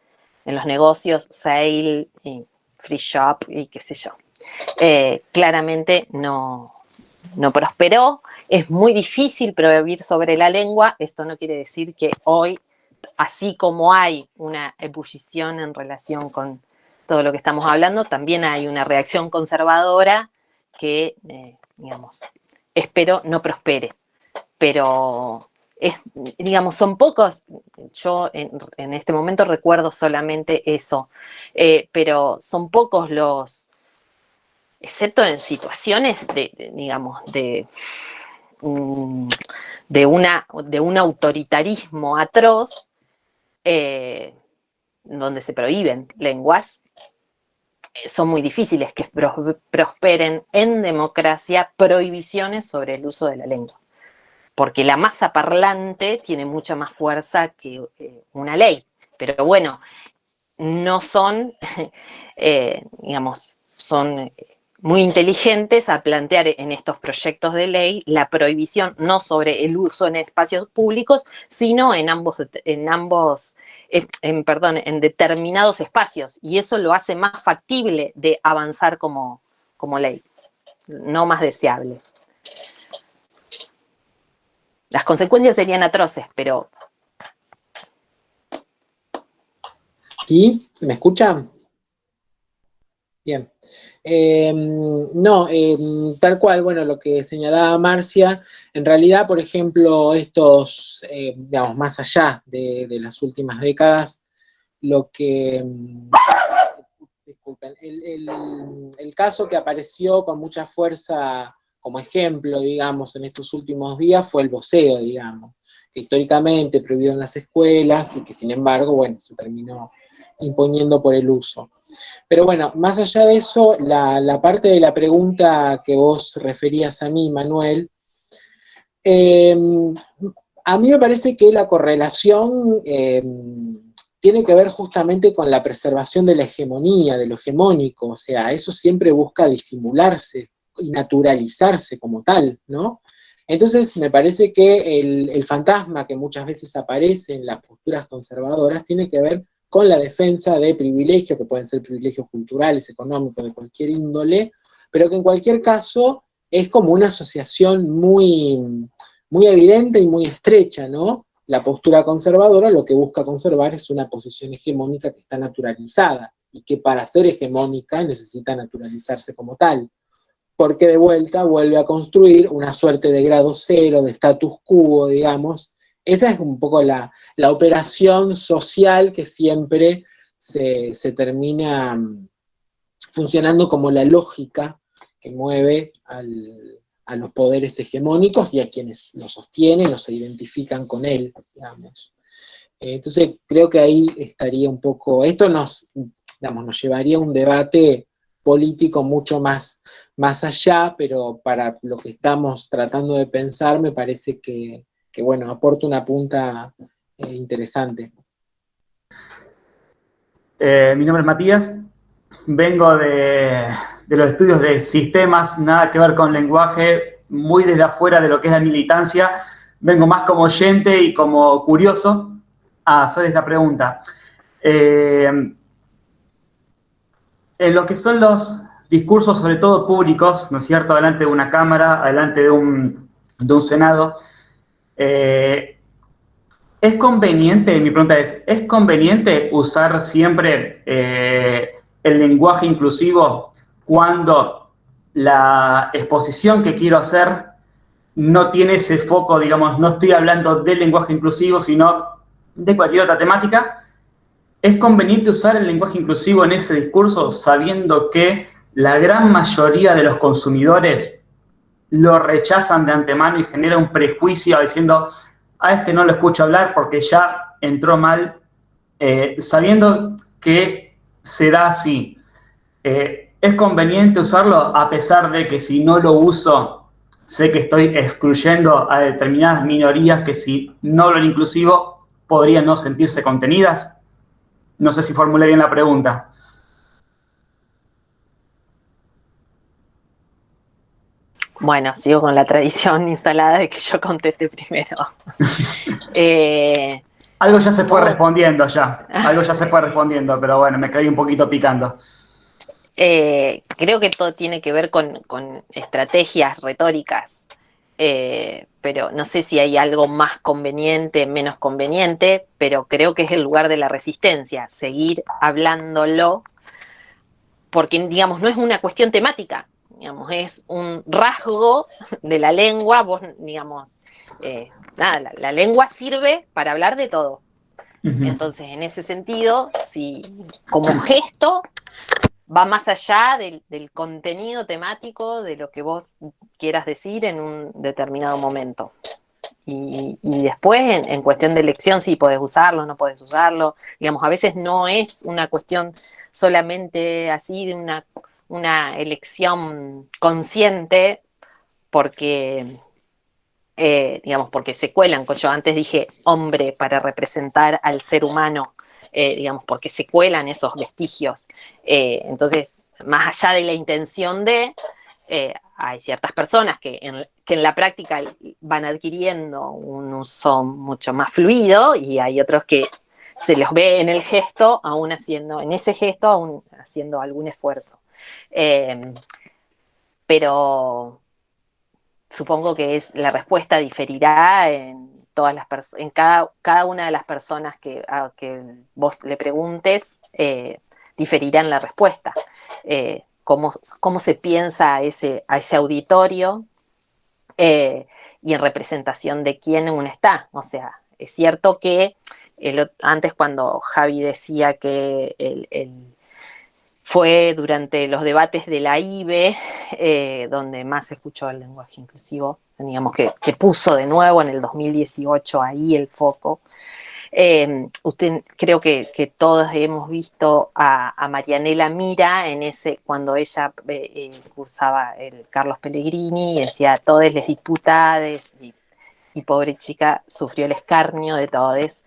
los negocios sale y free shop y qué sé yo. Claramente no prosperó. Es muy difícil prohibir sobre la lengua. Esto no quiere decir que hoy, así como hay una ebullición en relación con todo lo que estamos hablando, también hay una reacción conservadora que, digamos, espero no prospere. Pero, digamos, son pocos. Yo en este momento recuerdo solamente eso. Pero son pocos los, excepto en situaciones digamos, de un autoritarismo atroz, donde se prohíben lenguas, son muy difíciles que prosperen en democracia prohibiciones sobre el uso de la lengua, porque la masa parlante tiene mucha más fuerza que una ley. Pero bueno, no son, digamos, son muy inteligentes a plantear en estos proyectos de ley la prohibición no sobre el uso en espacios públicos, sino en determinados espacios, y eso lo hace más factible de avanzar como ley, no más deseable. Las consecuencias serían atroces, pero... ¿Sí? ¿Me escuchan? Bien. No, tal cual, bueno, lo que señalaba Marcia, en realidad, por ejemplo, estos, digamos, más allá de las últimas décadas, lo que, disculpen, el caso que apareció con mucha fuerza como ejemplo, digamos, en estos últimos días fue el voceo, digamos, que históricamente prohibido en las escuelas y que sin embargo, bueno, se terminó imponiendo por el uso. Pero bueno, más allá de eso, la parte de la pregunta que vos referías a mí, Manuel, a mí me parece que la correlación tiene que ver justamente con la preservación de la hegemonía, de lo hegemónico, o sea, eso siempre busca disimularse y naturalizarse como tal, ¿no? Entonces, me parece que el fantasma que muchas veces aparece en las posturas conservadoras tiene que ver con la defensa de privilegios, que pueden ser privilegios culturales, económicos, de cualquier índole, pero que en cualquier caso es como una asociación muy evidente y muy estrecha, ¿no? La postura conservadora lo que busca conservar es una posición hegemónica que está naturalizada y que para ser hegemónica necesita naturalizarse como tal, porque de vuelta vuelve a construir una suerte de grado cero, de status quo, digamos. Esa es un poco la operación social que siempre se termina funcionando como la lógica que mueve a los poderes hegemónicos y a quienes lo sostienen o se identifican con él, digamos. Entonces creo que ahí estaría un poco, esto nos llevaría a un debate político mucho más allá, pero para lo que estamos tratando de pensar me parece que bueno, aporta una punta interesante. Mi nombre es Matías, vengo de los estudios de sistemas, nada que ver con lenguaje, muy desde afuera de lo que es la militancia. Vengo más como oyente y como curioso a hacer esta pregunta. En lo que son los discursos, sobre todo públicos, ¿no es cierto?, delante de una cámara, delante de un senado, ¿es conveniente, mi pregunta es conveniente usar siempre el lenguaje inclusivo cuando la exposición que quiero hacer no tiene ese foco, digamos, no estoy hablando del lenguaje inclusivo, sino de cualquier otra temática? ¿Es conveniente usar el lenguaje inclusivo en ese discurso sabiendo que la gran mayoría de los consumidores lo rechazan de antemano y genera un prejuicio diciendo a este no lo escucho hablar porque ya entró mal, sabiendo que se da así? ¿Es conveniente usarlo a pesar de que si no lo uso sé que estoy excluyendo a determinadas minorías que si no hablo inclusivo podrían no sentirse contenidas? No sé si formulé bien la pregunta. Bueno, sigo con la tradición instalada de que yo conteste primero. Algo ya se fue respondiendo ya. Algo ya se fue respondiendo, pero bueno, me caí un poquito picando. Creo que todo tiene que ver con estrategias retóricas, pero no sé si hay algo más conveniente, menos conveniente, pero creo que es el lugar de la resistencia, seguir hablándolo, porque, digamos, no es una cuestión temática, digamos, es un rasgo de la lengua, vos, digamos, nada, la lengua sirve para hablar de todo. Entonces, en ese sentido, si como gesto va más allá del contenido temático de lo que vos quieras decir en un determinado momento. Y después, en cuestión de elección, sí podés usarlo, no podés usarlo. Digamos, a veces no es una cuestión solamente así de una elección consciente, porque, digamos, porque se cuelan. Yo antes dije hombre para representar al ser humano, digamos, porque se cuelan esos vestigios. Entonces, más allá de la intención hay ciertas personas que en la práctica van adquiriendo un uso mucho más fluido y hay otros que se los ve en el gesto, aún haciendo algún esfuerzo. Pero supongo que la respuesta diferirá en cada una de las personas a que vos le preguntes, diferirá en la respuesta. Cómo se piensa a ese auditorio y en representación de quién uno está. O sea, es cierto que antes cuando Javi decía que fue durante los debates de la IBE donde más se escuchó el lenguaje inclusivo, digamos que puso de nuevo en el 2018 ahí el foco. Creo que todos hemos visto a Marianela Mira cuando ella cursaba el Carlos Pellegrini y decía a todos les diputades y pobre chica sufrió el escarnio de todos.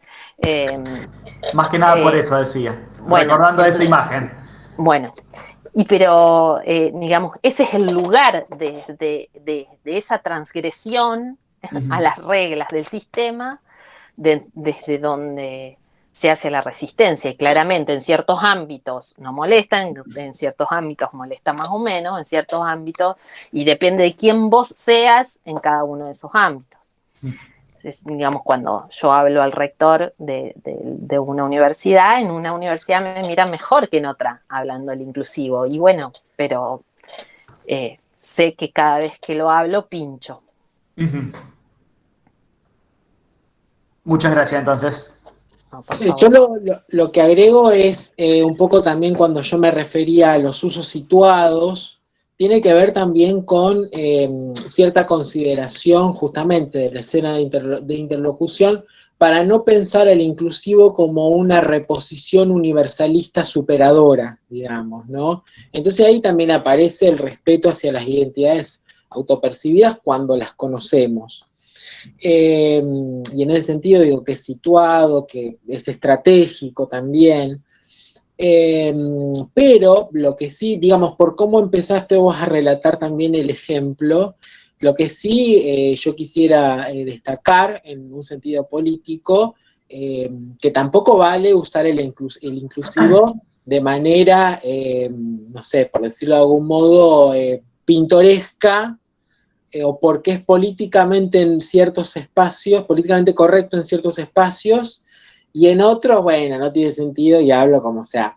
Más que nada por eso decía, bueno, recordando esa imagen. Bueno, pero digamos, ese es el lugar de esa transgresión a las reglas del sistema, desde donde se hace la resistencia, y claramente en ciertos ámbitos no molesta, en ciertos ámbitos molesta más o menos, en ciertos ámbitos, y depende de quién vos seas en cada uno de esos ámbitos. Digamos, cuando yo hablo al rector de una universidad, en una universidad me miran mejor que en otra, hablando el inclusivo, y bueno, pero sé que cada vez que lo hablo, pincho. Muchas gracias, entonces. No, yo lo que agrego es un poco también cuando yo me refería a los usos situados, tiene que ver también con cierta consideración justamente de la escena de interlocución para no pensar el inclusivo como una reposición universalista superadora, digamos, ¿no? Entonces ahí también aparece el respeto hacia las identidades autopercibidas cuando las conocemos. Y en ese sentido digo que es situado, que es estratégico también. Pero lo que sí, digamos, por cómo empezaste vos a relatar también el ejemplo, lo que sí yo quisiera destacar en un sentido político, que tampoco vale usar el inclusivo de manera, no sé, por decirlo de algún modo, pintoresca, o porque es políticamente en ciertos espacios, políticamente correcto en ciertos espacios, y en otros, bueno, no tiene sentido y hablo como sea.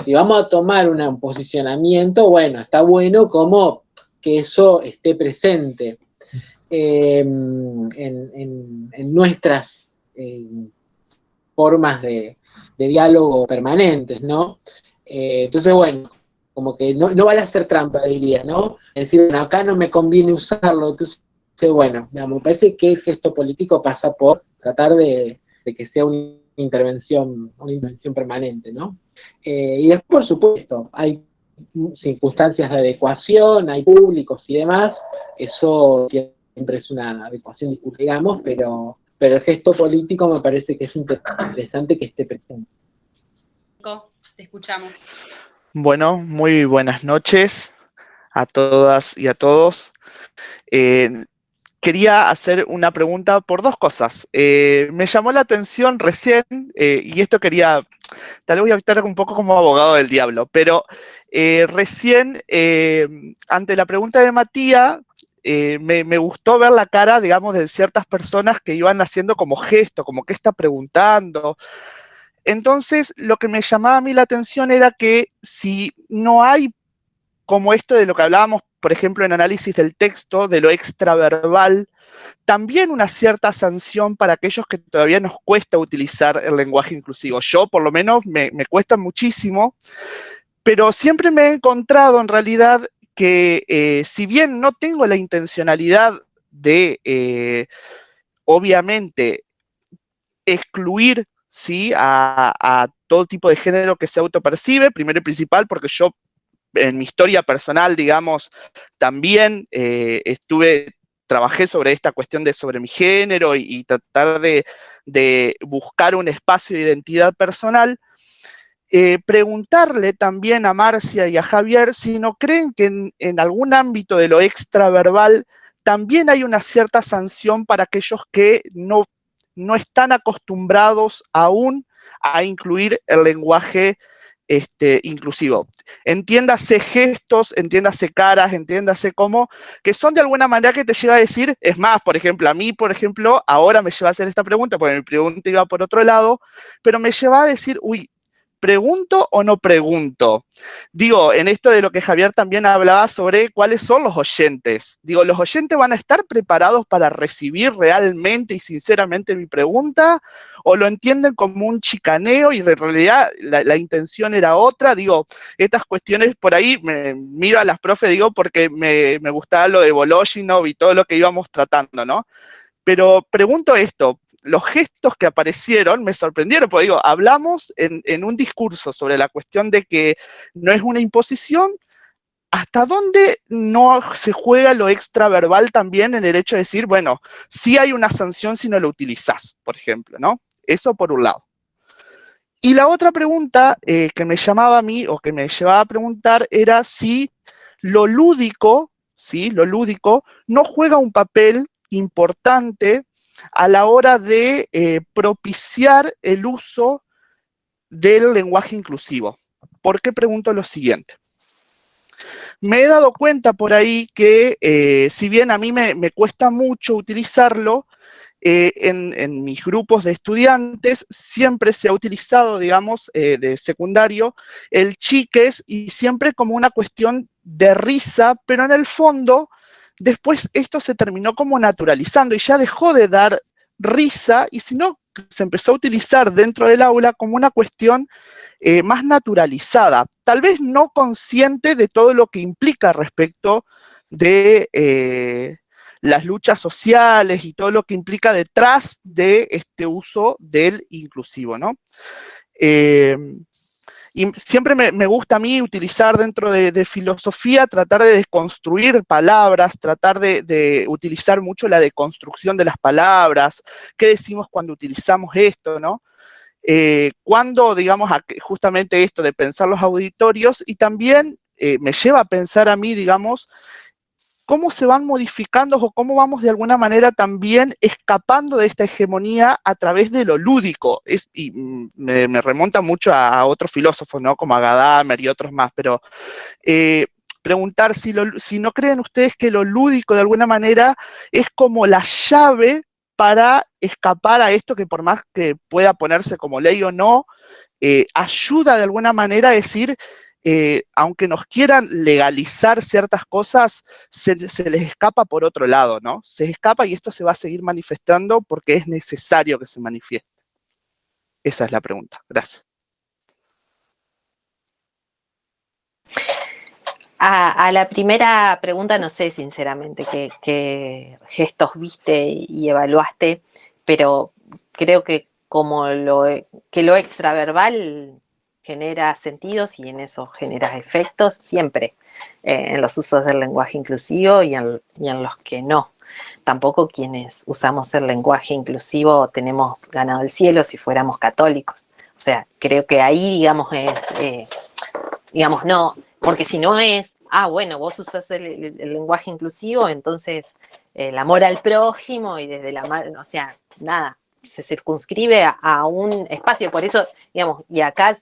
Si vamos a tomar un posicionamiento, bueno, está bueno como que eso esté presente en nuestras formas de diálogo permanentes, ¿no? Entonces, bueno, como que no vale hacer trampa, diría, ¿no? Es decir, bueno, acá no me conviene usarlo, entonces, bueno, digamos, me parece que el gesto político pasa por tratar de que sea una intervención permanente, ¿no? Y después, por supuesto, hay circunstancias de adecuación, hay públicos y demás, eso siempre es una adecuación, digamos, pero el gesto político me parece que es interesante que esté presente. Te escuchamos. Bueno, muy buenas noches a todas y a todos. Quería hacer una pregunta por dos cosas. Me llamó la atención recién, y esto tal vez voy a estar un poco como abogado del diablo, pero recién, ante la pregunta de Matías, me gustó ver la cara, digamos, de ciertas personas que iban haciendo como gesto, como que está preguntando. Entonces, lo que me llamaba a mí la atención era que si no hay como esto de lo que hablábamos, por ejemplo, en análisis del texto, de lo extraverbal, también una cierta sanción para aquellos que todavía nos cuesta utilizar el lenguaje inclusivo. Yo, por lo menos, me cuesta muchísimo, pero siempre me he encontrado en realidad que si bien no tengo la intencionalidad de, obviamente, excluir, ¿sí?, a todo tipo de género que se autopercibe, primero y principal, porque yo en mi historia personal, digamos, también trabajé sobre esta cuestión sobre mi género y tratar de buscar un espacio de identidad personal. Preguntarle también a Marcia y a Javier si no creen que en algún ámbito de lo extraverbal también hay una cierta sanción para aquellos que no están acostumbrados aún a incluir el lenguaje inclusivo. Entiéndase gestos, entiéndase caras, entiéndase cómo, que son de alguna manera que te lleva a decir, es más, por ejemplo, a mí, por ejemplo, ahora me lleva a hacer esta pregunta, porque mi pregunta iba por otro lado, pero me lleva a decir, uy, ¿pregunto o no pregunto? Digo, en esto de lo que Javier también hablaba sobre cuáles son los oyentes. Digo, ¿los oyentes van a estar preparados para recibir realmente y sinceramente mi pregunta? ¿O lo entienden como un chicaneo y en realidad la intención era otra? Digo, estas cuestiones por ahí, me miro a las profes, digo, porque me gustaba lo de Voloshinov y todo lo que íbamos tratando, ¿no? Pero pregunto esto, los gestos que aparecieron me sorprendieron, porque digo, hablamos en un discurso sobre la cuestión de que no es una imposición, ¿hasta dónde no se juega lo extraverbal también en el hecho de decir, bueno, sí hay una sanción si no lo utilizás, por ejemplo, ¿no? Eso por un lado. Y la otra pregunta que me llamaba a mí, o que me llevaba a preguntar, era si lo lúdico, ¿sí? Lo lúdico no juega un papel importante a la hora de propiciar el uso del lenguaje inclusivo. ¿Por qué pregunto lo siguiente? Me he dado cuenta por ahí que si bien a mí me cuesta mucho utilizarlo, en mis grupos de estudiantes siempre se ha utilizado, digamos, de secundario, el chiques y siempre como una cuestión de risa, pero en el fondo después esto se terminó como naturalizando y ya dejó de dar risa y sino se empezó a utilizar dentro del aula como una cuestión más naturalizada, tal vez no consciente de todo lo que implica respecto de las luchas sociales y todo lo que implica detrás de este uso del inclusivo, ¿no? Y siempre me gusta a mí utilizar dentro de filosofía, tratar de desconstruir palabras, tratar de utilizar mucho la deconstrucción de las palabras, qué decimos cuando utilizamos esto, ¿no? Cuando, digamos, justamente esto de pensar los auditorios y también me lleva a pensar a mí, digamos, cómo se van modificando o cómo vamos de alguna manera también escapando de esta hegemonía a través de lo lúdico. Y me remonta mucho a otros filósofos, ¿no? Como a Gadamer y otros más, pero preguntar si no creen ustedes que lo lúdico de alguna manera es como la llave para escapar a esto que por más que pueda ponerse como ley o no, ayuda de alguna manera a decir, aunque nos quieran legalizar ciertas cosas, se les escapa por otro lado, ¿no? Se escapa y esto se va a seguir manifestando porque es necesario que se manifieste. Esa es la pregunta. Gracias. A la primera pregunta no sé sinceramente qué gestos viste y evaluaste, pero creo que como lo extraverbal genera sentidos y en eso genera efectos siempre, en los usos del lenguaje inclusivo y en los que no. Tampoco quienes usamos el lenguaje inclusivo tenemos ganado el cielo si fuéramos católicos. O sea, creo que ahí, digamos, digamos, no, porque si no es, bueno, vos usás el lenguaje inclusivo, entonces el amor al prójimo y desde la mano, o sea, nada, se circunscribe a un espacio, por eso, digamos, y acá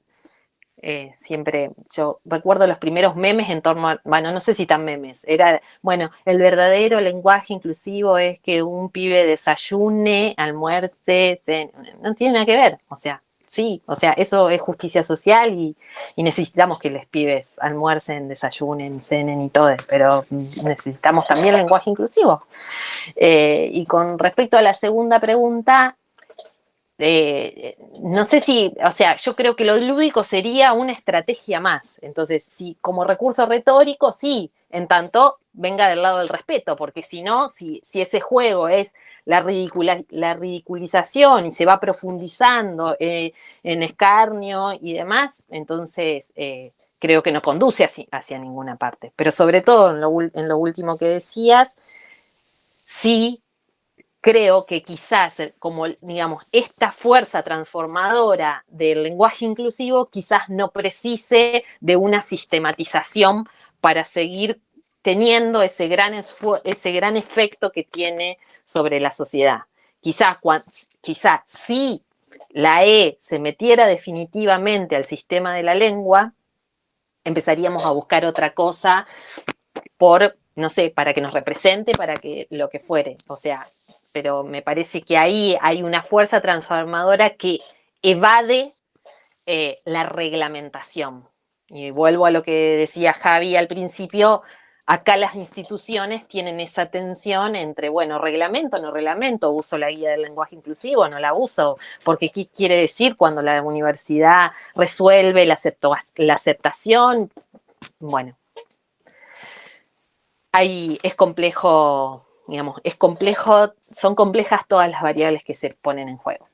siempre, yo recuerdo los primeros memes en torno a, bueno, no sé si tan memes, era, bueno, el verdadero lenguaje inclusivo es que un pibe desayune, almuerce, no tiene nada que ver, o sea, sí, o sea, eso es justicia social y necesitamos que los pibes almuercen, desayunen, cenen y todo, pero necesitamos también lenguaje inclusivo. Y con respecto a la segunda pregunta, no sé si, o sea, yo creo que lo lúdico sería una estrategia más. Entonces, si como recurso retórico, sí, en tanto venga del lado del respeto, porque si no, si ese juego es la ridiculización y se va profundizando en escarnio y demás, entonces creo que no conduce hacia ninguna parte. Pero sobre todo en lo último que decías, sí creo que quizás, como digamos, esta fuerza transformadora del lenguaje inclusivo quizás no precise de una sistematización para seguir teniendo ese gran efecto que tiene sobre la sociedad. Quizás si la E se metiera definitivamente al sistema de la lengua, empezaríamos a buscar otra cosa por, no sé, para que nos represente, para que lo que fuere, o sea, pero me parece que ahí hay una fuerza transformadora que evade la reglamentación. Y vuelvo a lo que decía Javi al principio, acá las instituciones tienen esa tensión entre, bueno, reglamento, no reglamento, uso la guía del lenguaje inclusivo, no la uso, porque ¿qué quiere decir cuando la universidad resuelve la aceptación? Bueno, ahí es complejo, digamos, son complejas todas las variables que se ponen en juego.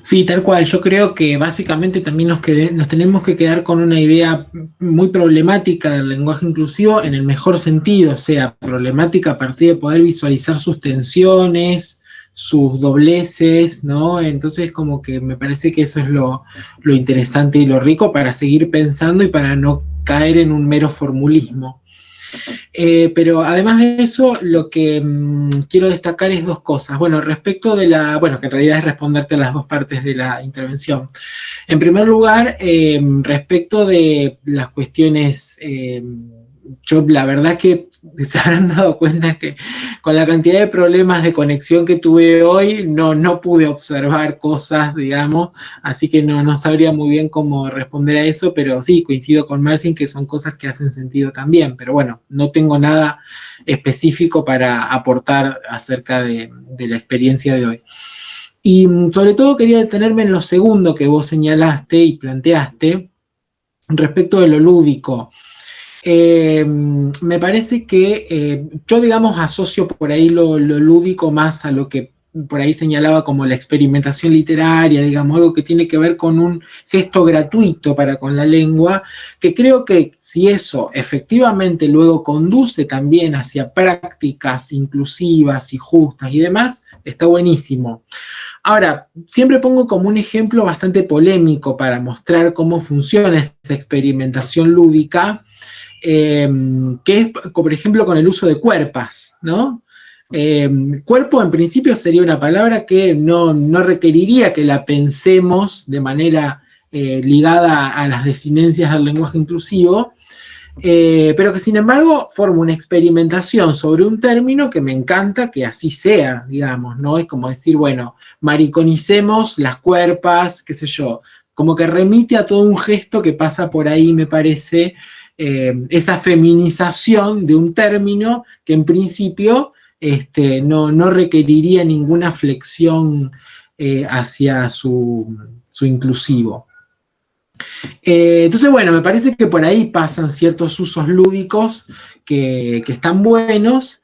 Sí, tal cual. Yo creo que básicamente también nos tenemos que quedar con una idea muy problemática del lenguaje inclusivo en el mejor sentido, o sea, problemática a partir de poder visualizar sus tensiones, sus dobleces, ¿no? Entonces como que me parece que eso es lo interesante y lo rico para seguir pensando y para no caer en un mero formulismo. Pero además de eso, lo que quiero destacar es dos cosas. Bueno, respecto de bueno, que en realidad es responderte a las dos partes de la intervención. En primer lugar, respecto de las cuestiones, yo la verdad que se habrán dado cuenta que con la cantidad de problemas de conexión que tuve hoy, no pude observar cosas, digamos, así que no sabría muy bien cómo responder a eso, pero sí, coincido con Marcin que son cosas que hacen sentido también, pero bueno, no tengo nada específico para aportar acerca de la experiencia de hoy. Y sobre todo quería detenerme en lo segundo que vos señalaste y planteaste respecto de lo lúdico. Me parece que yo, digamos, asocio por ahí lo lúdico más a lo que por ahí señalaba como la experimentación literaria, digamos, algo que tiene que ver con un gesto gratuito para con la lengua, que creo que si eso efectivamente luego conduce también hacia prácticas inclusivas y justas y demás, está buenísimo. Ahora, siempre pongo como un ejemplo bastante polémico para mostrar cómo funciona esa experimentación lúdica, que es, por ejemplo, con el uso de cuerpas, ¿no? Cuerpo en principio sería una palabra que no requeriría que la pensemos de manera ligada a las desinencias del lenguaje inclusivo, pero que sin embargo forma una experimentación sobre un término que me encanta que así sea, digamos, ¿no? Es como decir, bueno, mariconicemos las cuerpas, qué sé yo, como que remite a todo un gesto que pasa por ahí, me parece, esa feminización de un término que en principio no requeriría ninguna flexión hacia su inclusivo. Entonces, bueno, me parece que por ahí pasan ciertos usos lúdicos que están buenos,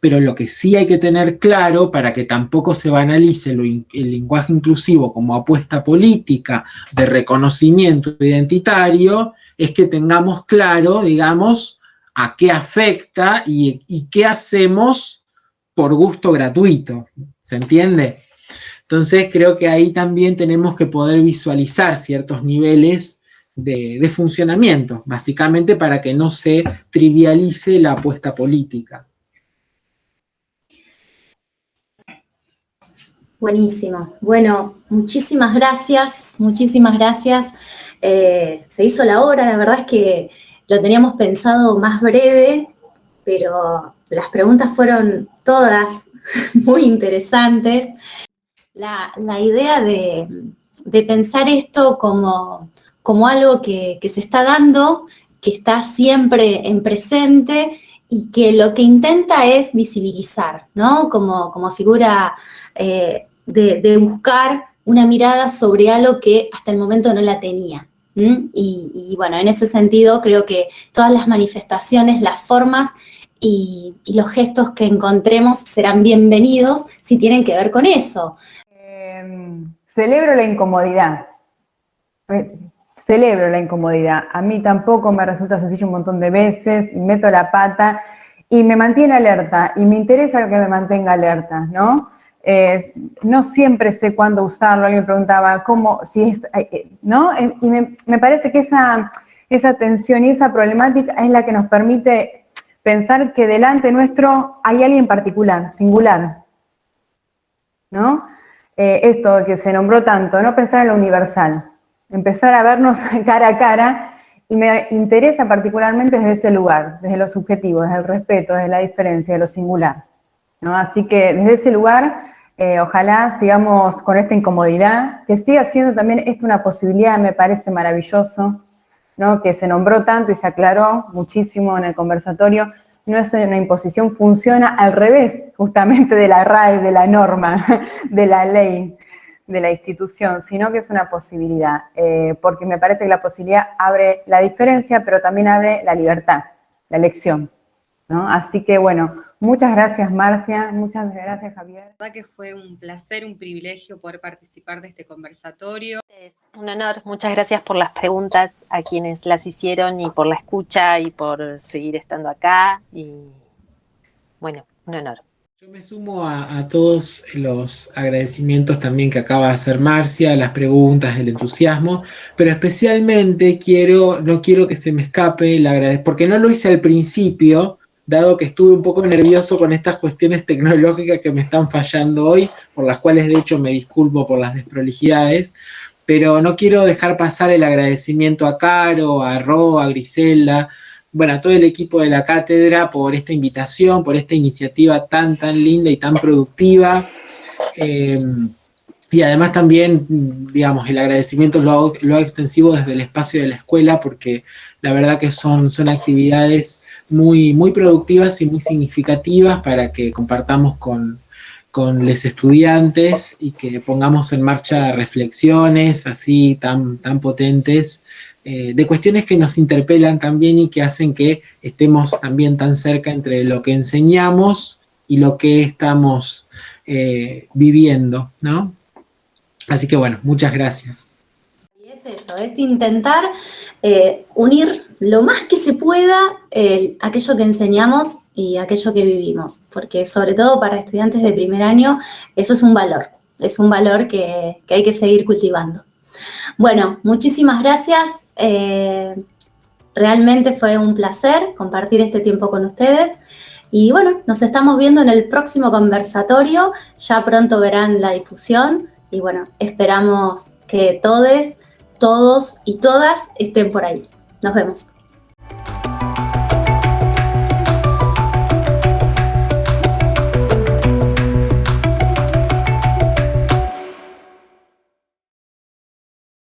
pero lo que sí hay que tener claro para que tampoco se banalice el lenguaje inclusivo como apuesta política de reconocimiento identitario, es que tengamos claro, digamos, a qué afecta y qué hacemos por gusto gratuito. ¿Se entiende? Entonces creo que ahí también tenemos que poder visualizar ciertos niveles de funcionamiento, básicamente para que no se trivialice la apuesta política. Buenísimo. Bueno, muchísimas gracias, muchísimas gracias. Se hizo la hora, la verdad es que lo teníamos pensado más breve, pero las preguntas fueron todas muy interesantes. La idea de pensar esto como algo que se está dando, que está siempre en presente y que lo que intenta es visibilizar, ¿no? Como figura de buscar una mirada sobre algo que hasta el momento no la tenía. Y bueno, en ese sentido creo que todas las manifestaciones, las formas y los gestos que encontremos serán bienvenidos si tienen que ver con eso. Celebro la incomodidad. Celebro la incomodidad. A mí tampoco me resulta sencillo un montón de veces, y meto la pata y me mantiene alerta, y me interesa que me mantenga alerta, ¿no? No siempre sé cuándo usarlo. Alguien me preguntaba cómo, si es, ¿no? Y me parece que esa tensión y esa problemática es la que nos permite pensar que delante nuestro hay alguien particular, singular, ¿no? Esto que se nombró tanto, no pensar en lo universal, empezar a vernos cara a cara, y me interesa particularmente desde ese lugar, desde lo subjetivo, desde el respeto, desde la diferencia, de lo singular, ¿no? Así que desde ese lugar Ojalá sigamos con esta incomodidad, que siga siendo también esto una posibilidad, me parece maravilloso, ¿no? Que se nombró tanto y se aclaró muchísimo en el conversatorio. No es una imposición, funciona al revés justamente de la RAE, de la norma, de la ley, de la institución, sino que es una posibilidad, porque me parece que la posibilidad abre la diferencia, pero también abre la libertad, la elección, ¿no? Así que bueno, muchas gracias Marcia, muchas gracias Javier. La verdad que fue un placer, un privilegio poder participar de este conversatorio. Es un honor, muchas gracias por las preguntas a quienes las hicieron y por la escucha y por seguir estando acá y bueno, un honor. Yo me sumo a todos los agradecimientos también que acaba de hacer Marcia, las preguntas, el entusiasmo, pero especialmente no quiero que se me escape el agradecimiento, porque no lo hice al principio, dado que estuve un poco nervioso con estas cuestiones tecnológicas que me están fallando hoy, por las cuales de hecho me disculpo por las desprolijidades, pero no quiero dejar pasar el agradecimiento a Caro, a Ro, a Griselda, bueno, a todo el equipo de la cátedra por esta invitación, por esta iniciativa tan linda y tan productiva. Y además también, digamos, el agradecimiento lo hago extensivo desde el espacio de la escuela, porque la verdad que son actividades muy productivas y muy significativas para que compartamos con los estudiantes y que pongamos en marcha reflexiones así tan potentes, de cuestiones que nos interpelan también y que hacen que estemos también tan cerca entre lo que enseñamos y lo que estamos viviendo, ¿no? Así que bueno, muchas gracias. Y es eso, es intentar unir lo más que se pueda aquello que enseñamos y aquello que vivimos, porque sobre todo para estudiantes de primer año eso es un valor que hay que seguir cultivando. Bueno, muchísimas gracias. Realmente fue un placer compartir este tiempo con ustedes. Y bueno, nos estamos viendo en el próximo conversatorio. Ya pronto verán la difusión. Y bueno, esperamos que todos y todas estén por ahí. Nos vemos.